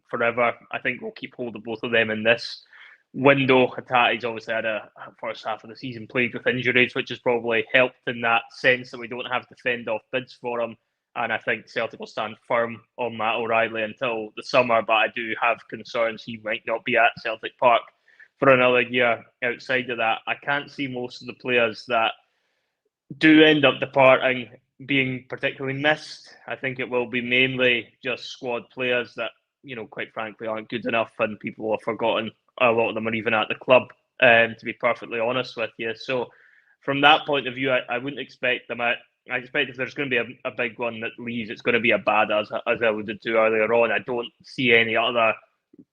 forever. I think we'll keep hold of both of them in this window. Atati's obviously had a first half of the season plagued with injuries, which has probably helped in that sense that we don't have to fend off bids for him. And I think Celtic will stand firm on Matt O'Reilly until the summer, but I do have concerns he might not be at Celtic Park for another year. Outside of that, I can't see most of the players that do end up departing being particularly missed. I think it will be mainly just squad players that, quite frankly, aren't good enough, and people have forgotten a lot of them are even at the club, to be perfectly honest with you. So from that point of view, I wouldn't expect them. I expect if there's going to be a big one that leaves, it's going to be a bad, as I alluded to earlier on. I don't see any other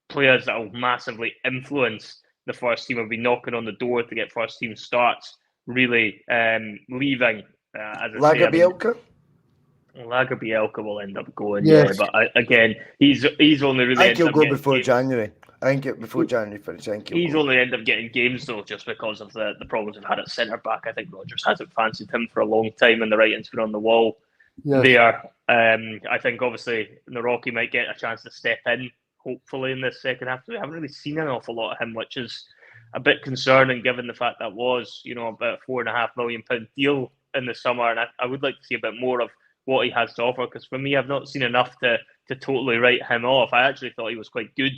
players that will massively influence the first team or be knocking on the door to get first team starts really leaving. As I say, Lagerbielke will end up going, Yes. but again, he's only really. I think he'll go before games. January. I think before January finish. He's only end up getting games though, just because of the problems we've had at centre back. I think Rodgers hasn't fancied him for a long time, and the writing's been on the wall there. I think obviously Naroki might get a chance to step in, hopefully in this second half. We haven't really seen an awful lot of him, which is a bit concerning given the fact that was, about a £4.5 million deal in the summer, and I would like to see a bit more of what he has to offer, because for me, I've not seen enough to totally write him off. I actually thought he was quite good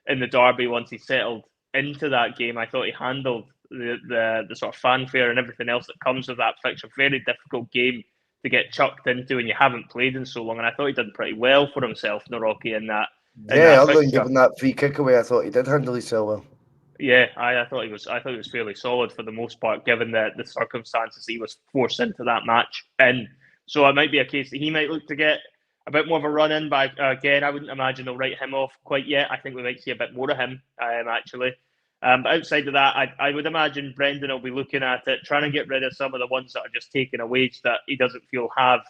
in the derby once he settled into that game. I thought he handled the sort of fanfare and everything else that comes with that fixture. Very difficult game to get chucked into, and you haven't played in so long. And I thought he did pretty well for himself, Naroki, in that. Other than giving that free kick away, I thought he did handle himself well. Yeah, I thought he was fairly solid for the most part, given the circumstances he was forced into that match. And so it might be a case that he might look to get a bit more of a run in, but again, I wouldn't imagine they'll write him off quite yet. I think we might see a bit more of him, actually. But outside of that, I would imagine Brendan will be looking at it, trying to get rid of some of the ones that are just taking a wage that he doesn't feel have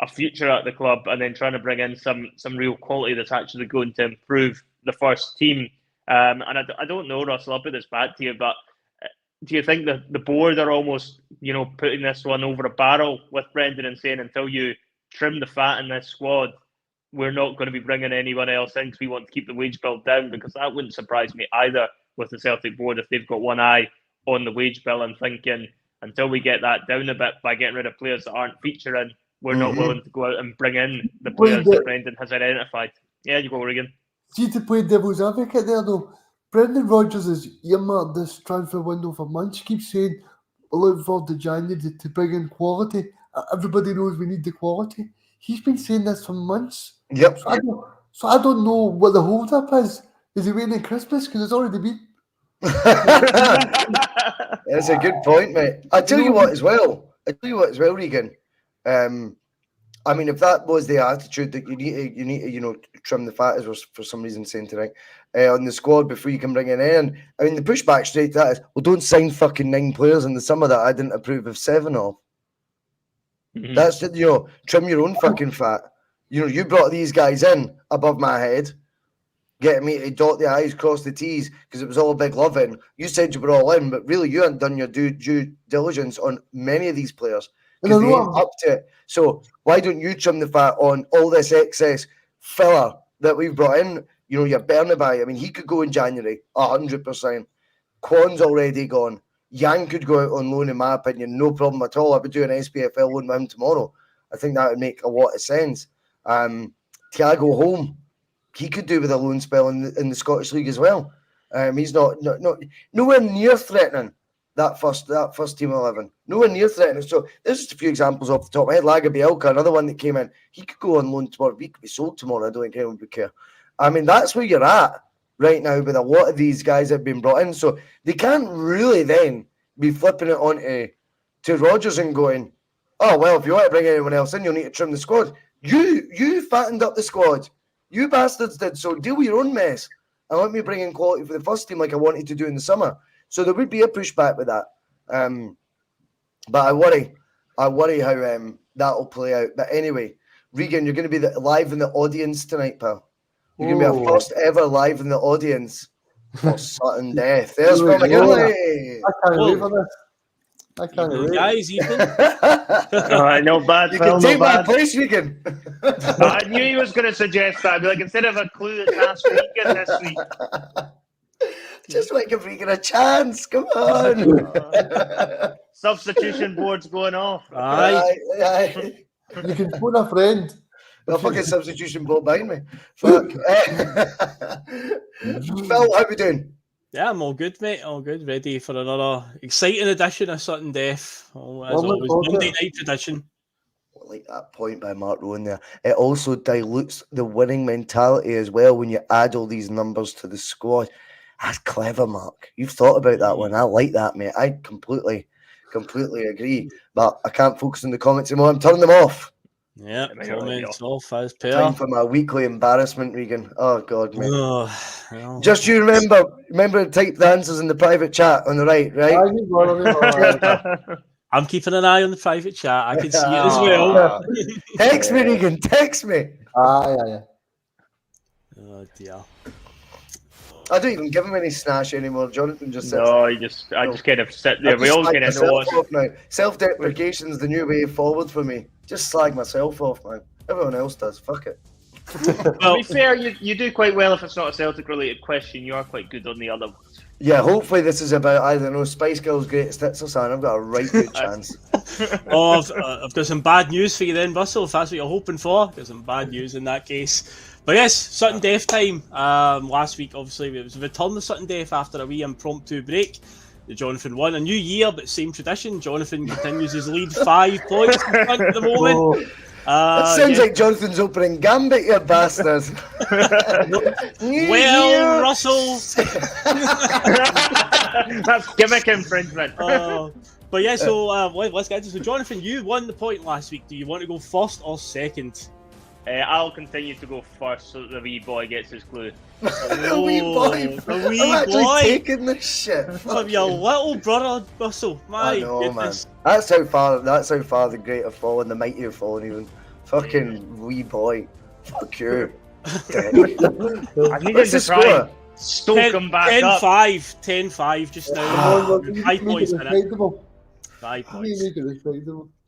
a future at the club, and then trying to bring in some real quality that's actually going to improve the first team. And I don't know, Russell, I'll put this back to you, but do you think that the board are almost, putting this one over a barrel with Brendan and saying, until you trim the fat in this squad, we're not going to be bringing anyone else in because we want to keep the wage bill down? Because that wouldn't surprise me either with the Celtic board if they've got one eye on the wage bill and thinking, until we get that down a bit by getting rid of players that aren't featuring, we're not willing to go out and bring in the players that Brendan has identified. Yeah, you go, Regan. See, to play devil's advocate there, though, Brendan Rodgers has earmarked this transfer window for months. He keeps saying, I look forward to January to bring in quality. Everybody knows we need the quality. He's been saying this for months. Yep. So I don't know what the hold up is. Is he waiting at Christmas? Because it's already been. That's a good point, mate. I tell you what as well, Regan. I mean, if that was the attitude that you need to, trim the fat, as was for some reason saying tonight, on the squad before you can bring it in. I mean, the pushback straight to that is, well, don't sign fucking 9 players in the summer that I didn't approve of 7 of. Mm-hmm. That's trim your own fucking fat. You brought these guys in above my head, getting me to dot the I's, cross the T's, because it was all a big loving. You said you were all in, but really you hadn't done your due diligence on many of these players because they ain't up to it. So why don't you trim the fat on all this excess filler that we've brought in? Your Bernaby, I mean, he could go in January, 100%. Quan's already gone. Yang could go out on loan, in my opinion, no problem at all. I would do an SPFL loan with him tomorrow. I think that would make a lot of sense. Thiago Holm, he could do with a loan spell in the Scottish League as well. He's not nowhere near threatening that first team 11. Nowhere near threatening. So there's just a few examples off the top of my head. Lagerbielke, another one that came in. He could go on loan tomorrow. He could be sold tomorrow. I don't think anyone would care. I mean, that's where you're at right now with a lot of these guys that have been brought in. So they can't really then be flipping it on to Rodgers and going, oh, well, if you want to bring anyone else in, you'll need to trim the squad. You fattened up the squad. You bastards did. So deal with your own mess and let me bring in quality for the first team like I wanted to do in the summer. So there would be a pushback with that. But I worry how that'll play out. But anyway, Regan, you're going to be live in the audience tonight, pal. You're going to be our first ever live in the audience for sudden death. There's from McGinley. I can't wait for this. I can't wait. Guys, evening. No bad. You can take my place, Regan. I knew he was going to suggest that. I'd be like, instead of a clue, it's ask Regan this week. Just want to give Regan a chance. Come on. Substitution board's going off. Aye. You can phone a friend. The fucking substitution board behind me. Fuck. Phil, how we doing? Yeah, I'm all good, mate. All good. Ready for another exciting edition of Sudden Death. As always, Monday night tradition. like that point by Mark Rowan there. It also dilutes the winning mentality as well when you add all these numbers to the squad. That's clever, Mark. You've thought about that one. I like that, mate. I completely agree. But I can't focus on the comments anymore. I'm turning them off. Yeah, comments off as per. Time for my weekly embarrassment, Regan. Oh, God, mate. Well. Just you remember to type the answers in the private chat on the right? I'm keeping an eye on the private chat. I can see it as well. Text me, Regan. Text me. Yeah. Oh, dear. I don't even give him any snash anymore. Jonathan just says, No, I just kind of sit there. We all get into off now. Self-deprecation's the new way forward for me. Just slag myself off, man. Everyone else does. Fuck it. To be fair, you do quite well if it's not a Celtic-related question. You are quite good on the other ones. Yeah, hopefully this is about, I don't know, Spice Girls' Greatest Hits or something. I've got a right good chance. I've got some bad news for you then, Russell, if that's what you're hoping for. Got some bad news in that case. But yes, Sutton Death time. Last week, obviously, it was a return of Sutton Death after a wee impromptu break. Jonathan won. A new year, but same tradition. Jonathan continues his lead 5 points in front at the moment. That sounds like Jonathan's opening gambit, you bastard. Well, Russell. That's gimmick infringement. But yeah, so let's get into it. So, Jonathan, you won the point last week. Do you want to go first or second? I'll continue to go first so that the wee boy gets his clue. The wee boy. I'm actually taking this shit. From your little brother, Russell. My goodness. Man. That's how far the great have fallen, the mighty have fallen even. Fucking wee boy. Fuck you. I needed to try stoke him back up. 10-5 just now. 5 points in it. 5 points.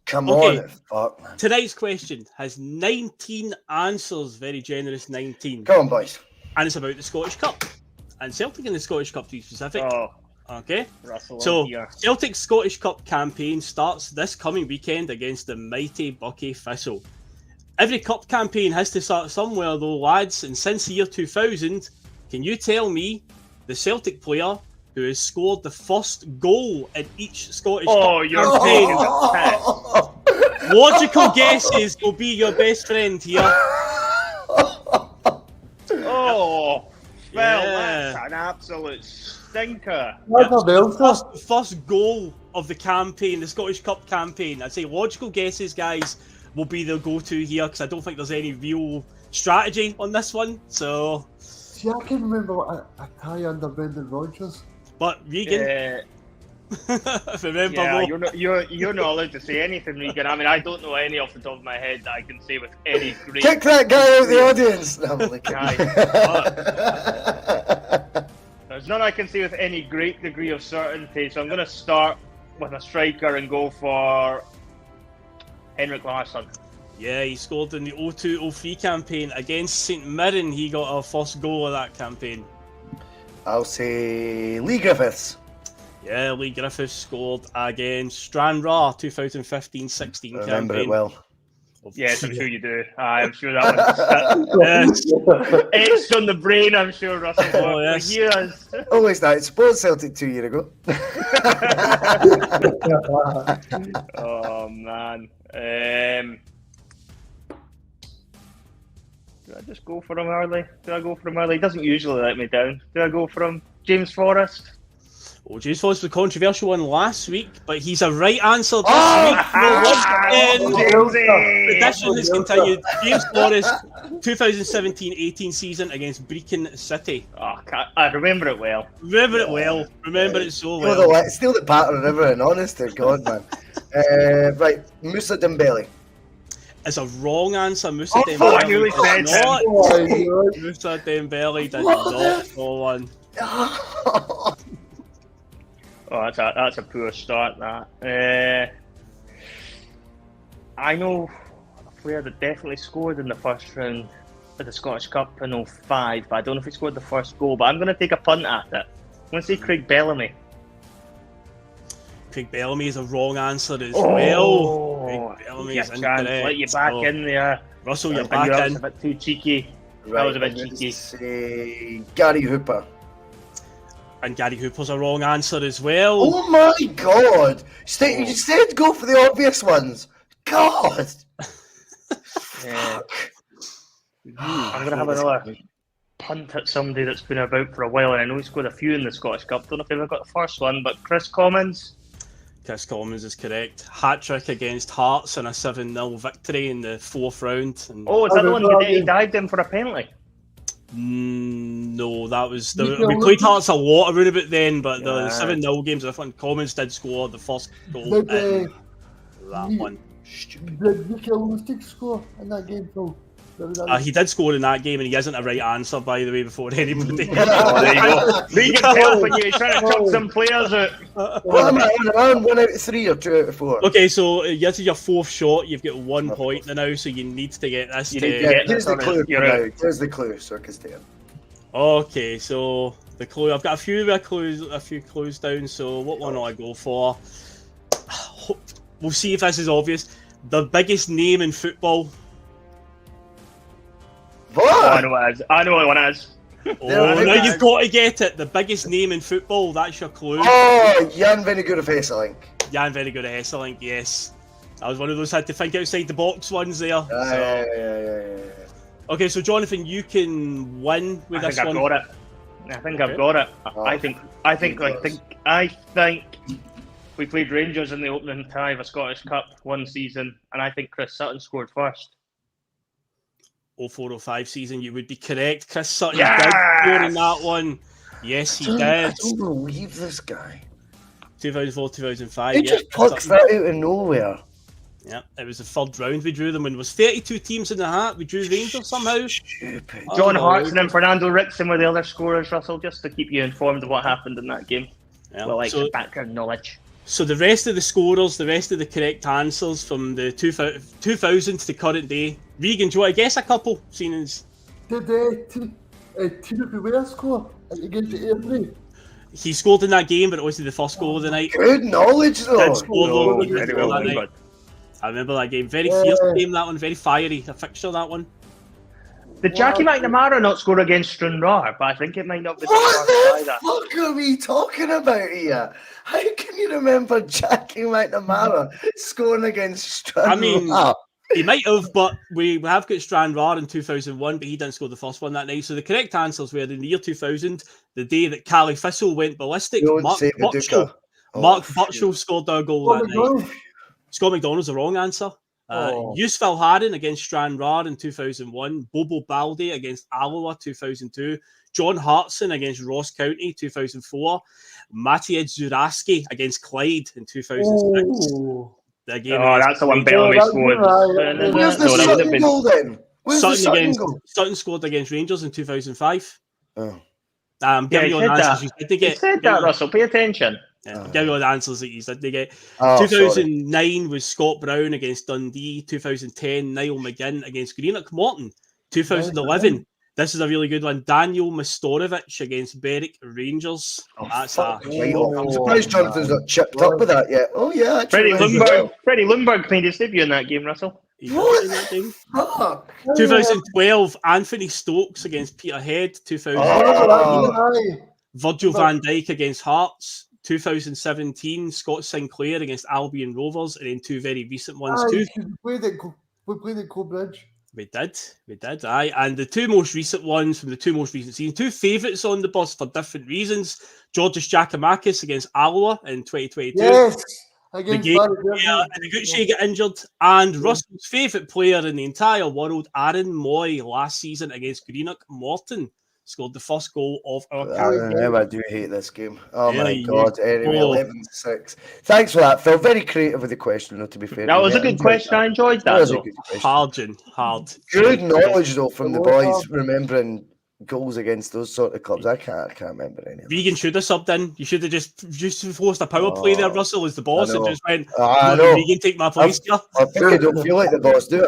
Come on, fuck, man. Tonight's question has 19 answers, very generous 19. Come on, boys. And it's about the Scottish Cup. And Celtic in the Scottish Cup, to be specific. Okay. Russell, so, Celtic's Scottish Cup campaign starts this coming weekend against the mighty Buckie Thistle. Every cup campaign has to start somewhere, though, lads. And since the year 2000, can you tell me the Celtic player who has scored the first goal in each Scottish Cup campaign? Logical guesses will be your best friend here. Well, that's an absolute stinker. The first goal of the campaign, the Scottish Cup campaign. I'd say logical guesses, guys, will be the go-to here because I don't think there's any real strategy on this one. So, see, I can remember a tie under Brendan Rodgers. But Regan, remember, you're not allowed to say anything, Regan. I mean, I don't know any off the top of my head that I can say with any great. Kick that guy out the audience. There's none I can say with any great degree of certainty. So I'm going to start with a striker and go for Henrik Larsson. Yeah, he scored in the 02-03 campaign against St Mirren. He got our first goal of that campaign. I'll say Lee Griffiths. Yeah, Lee Griffiths scored against Stranraer 2015-16 campaign. Remember it well. Yes, I'm sure you do. I'm sure that one's etched on the brain, I'm sure, Russell. Oh, yes. For years. Always that. Sports Celtic 2 years ago. Oh, man. Do I just go for him early? He doesn't usually let me down. Do I go for him? James Forrest? Oh, James Forrest was a controversial one last week, but he's a right answer this week. Tradition has continued. James Forrest, 2017-18 season against Brecon City. Oh, I remember it well. Remember it so well. Steal the pattern and everything, honest to God, man. Right, Moussa Dembele. It's a wrong answer. Moussa Dembele I nearly said not. Moussa Dembele did not score one. Oh, that's a poor start, that. I know a player that definitely scored in the first round of the Scottish Cup in 05, but I don't know if he scored the first goal, but I'm going to take a punt at it. I'm going to say Craig Bellamy. Craig Bellamy is a wrong answer as well. Craig Bellamy is incorrect. Let you back in there. Russell, you're back in. That was a bit too cheeky. Right, that was a bit cheeky. Say Gary Hooper. And Gary Hooper's a wrong answer as well. Oh my God! You said go for the obvious ones. God! Yeah. I'm going to have This another guy. punt at somebody that's been about for a while, and I know he's scored a few in the Scottish Cup. Don't know if they've ever got the first one, but Chris Commons. Chris Commons is correct. Hat-trick against Hearts and a 7-0 victory in the 4th round. And Oh, is that the one he dived in for a penalty? no, that was... we played Hearts a lot around about then, but the 7-0 games, I think Commons did score the first goal in that one. Did Michael Lustig score in that game, Phil? He did score in that game, and he isn't a right answer, by the way, before anybody. Oh, there you go. Regan's helping you. He's trying to chuck some players out. What am I on? 1 out of 3 or 2 out of 4? Okay, so this is your 4th shot. You've got 1 point now, so you need to get this. Here's the clue. Here's the clue, Circus Dan. Okay, so the clue. I've got a few clues down. So what one will I go for? We'll see if this is obvious. The biggest name in football. What? Oh, I know what it is. I know what one is. Now you've got to get it. The biggest name in football. That's your clue. Oh, Jan Vennegoor of Hesselink. Jan Vennegoor of Hesselink. Yes, that was one of those had to think outside the box ones there. Yeah. Okay, so Jonathan, you can win with this one. I think I've got it. I think we played Rangers in the opening tie of a Scottish Cup one season, and I think Chris Sutton scored first. 04-05 season, you would be correct. Chris Sutton did score in that one. Yes, he did. I don't believe this guy. 2004-2005. He just plucks that out of nowhere. Yeah, it was the 3rd round we drew them when there was 32 teams in the hat. We drew Rangers somehow. Stupid. John Hartson and Fernando Rickson were the other scorers, Russell, just to keep you informed of what happened in that game. Yeah. Well, some background knowledge. So the rest of the scorers, the rest of the correct answers from the 2000 to the current day. Regan, do you want to guess a couple? Seeing as Did Tino Rivera score against Airdrie? he scored in that game, but it wasn't the first goal of the night. Good knowledge, though. Did score, though. He did Very score well that done, night. bud. I remember that game. Very fierce game, that one. Very fiery. A fixture, that one. Did Jackie McNamara not score against Stranraer? But I think it might not be the What first the either. fuck are we talking about here? How can you remember Jackie McNamara scoring against Stranraer? I mean, he might have, but we have got Stranraer in 2001, but he didn't score the first one that night. So the correct answers were in the year 2000, the day that Cally Thistle went ballistic. Mark Birchall scored our goal that night. Scott McDonald's the wrong answer. Yusufal Haran against Stranraer in 2001. Bobo Balde against Alloa 2002. John Hartson against Ross County 2004. Matej Zuraski against Clyde in 2006. That's the one Bellamy scored. Where's the Sutton goal then? Sutton scored against Rangers in 2005. Oh. Give you all the answers you did to get. You said that, Russell. Pay attention. Give you all the answers that you did to get. 2009 was Scott Brown against Dundee. 2010, Niall McGinn against Greenock Morton. 2011, this is a really good one. Daniel Mastorovic against Berwick Rangers. I'm surprised Jonathan's not chipped up with that yet. Oh, yeah. Freddie Lundberg made his debut in that game, Russell. What? 2012, Anthony Stokes against Peterhead. 2000, Virgil van Dijk against Hearts. 2017, Scott Sinclair against Albion Rovers, and then 2 very recent ones too. We played at Cobridge. We did, aye. And the 2 most recent ones from the 2 most recent seasons, 2 favourites on the bus for different reasons. Georgios Giacomakis against Alloa in 2022. Yes! The Gucci get injured, and Russell's favourite player in the entire world, Aaron Moy, last season against Greenock Morton, scored the first goal of our career. I do hate this game. Oh my God. Anyway, 11-6. Thanks for that, Phil. Very creative with the question, though, to be fair. That was a good question. I enjoyed that. That was a good question. Hard. Good knowledge, though, from the boys, remembering goals against those sort of clubs. I can't remember any of them. Regan should have subbed in. You should have just forced a power play there, Russell, as the boss, and just went, Regan, take my place here. I think I don't feel like the boss, do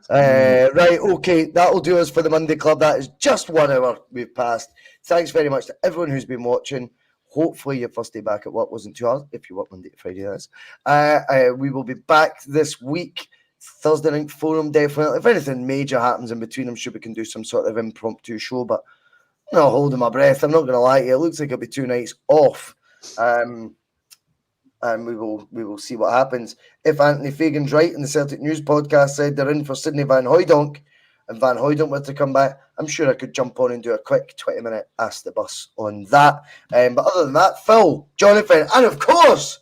I? Right, okay, that'll do us for the Monday Club. That is just 1 hour we've passed. Thanks very much to everyone who's been watching. Hopefully your first day back at work wasn't too hard, if you work Monday to Friday, that is. We will be back this week. Thursday night forum, definitely. If anything major happens in between, I'm sure we can do some sort of impromptu show, but I'm not holding my breath. I'm not going to lie to you. It looks like it'll be 2 nights off. and we will see what happens. If Anthony Fagan's right and the Celtic News podcast said they're in for Sydney Van Hooijdonk, and Van Hooijdonk were to come back, I'm sure I could jump on and do a quick 20-minute Ask the Bus on that. But other than that, Phil, Jonathan, and of course,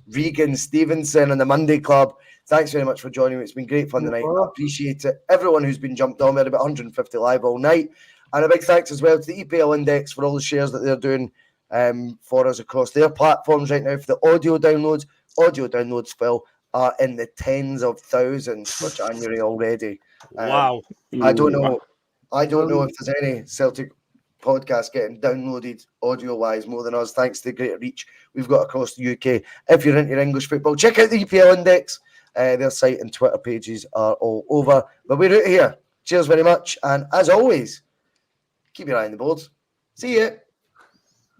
Regan Stevenson on the Monday Club, thanks very much for joining me. It's been great fun tonight. I appreciate it. Everyone who's been jumped on, we had about 150 live all night. And a big thanks as well to the EPL Index for all the shares that they're doing for us across their platforms right now for the audio downloads. Audio downloads, Phil, are in the tens of thousands for January already. Wow. I don't know if there's any Celtic podcast getting downloaded audio-wise more than us, thanks to the great reach we've got across the UK. If you're into your English football, check out the EPL Index. Their site and Twitter pages are all over. But we're out here. Cheers very much. And as always, keep your eye on the boards. See you.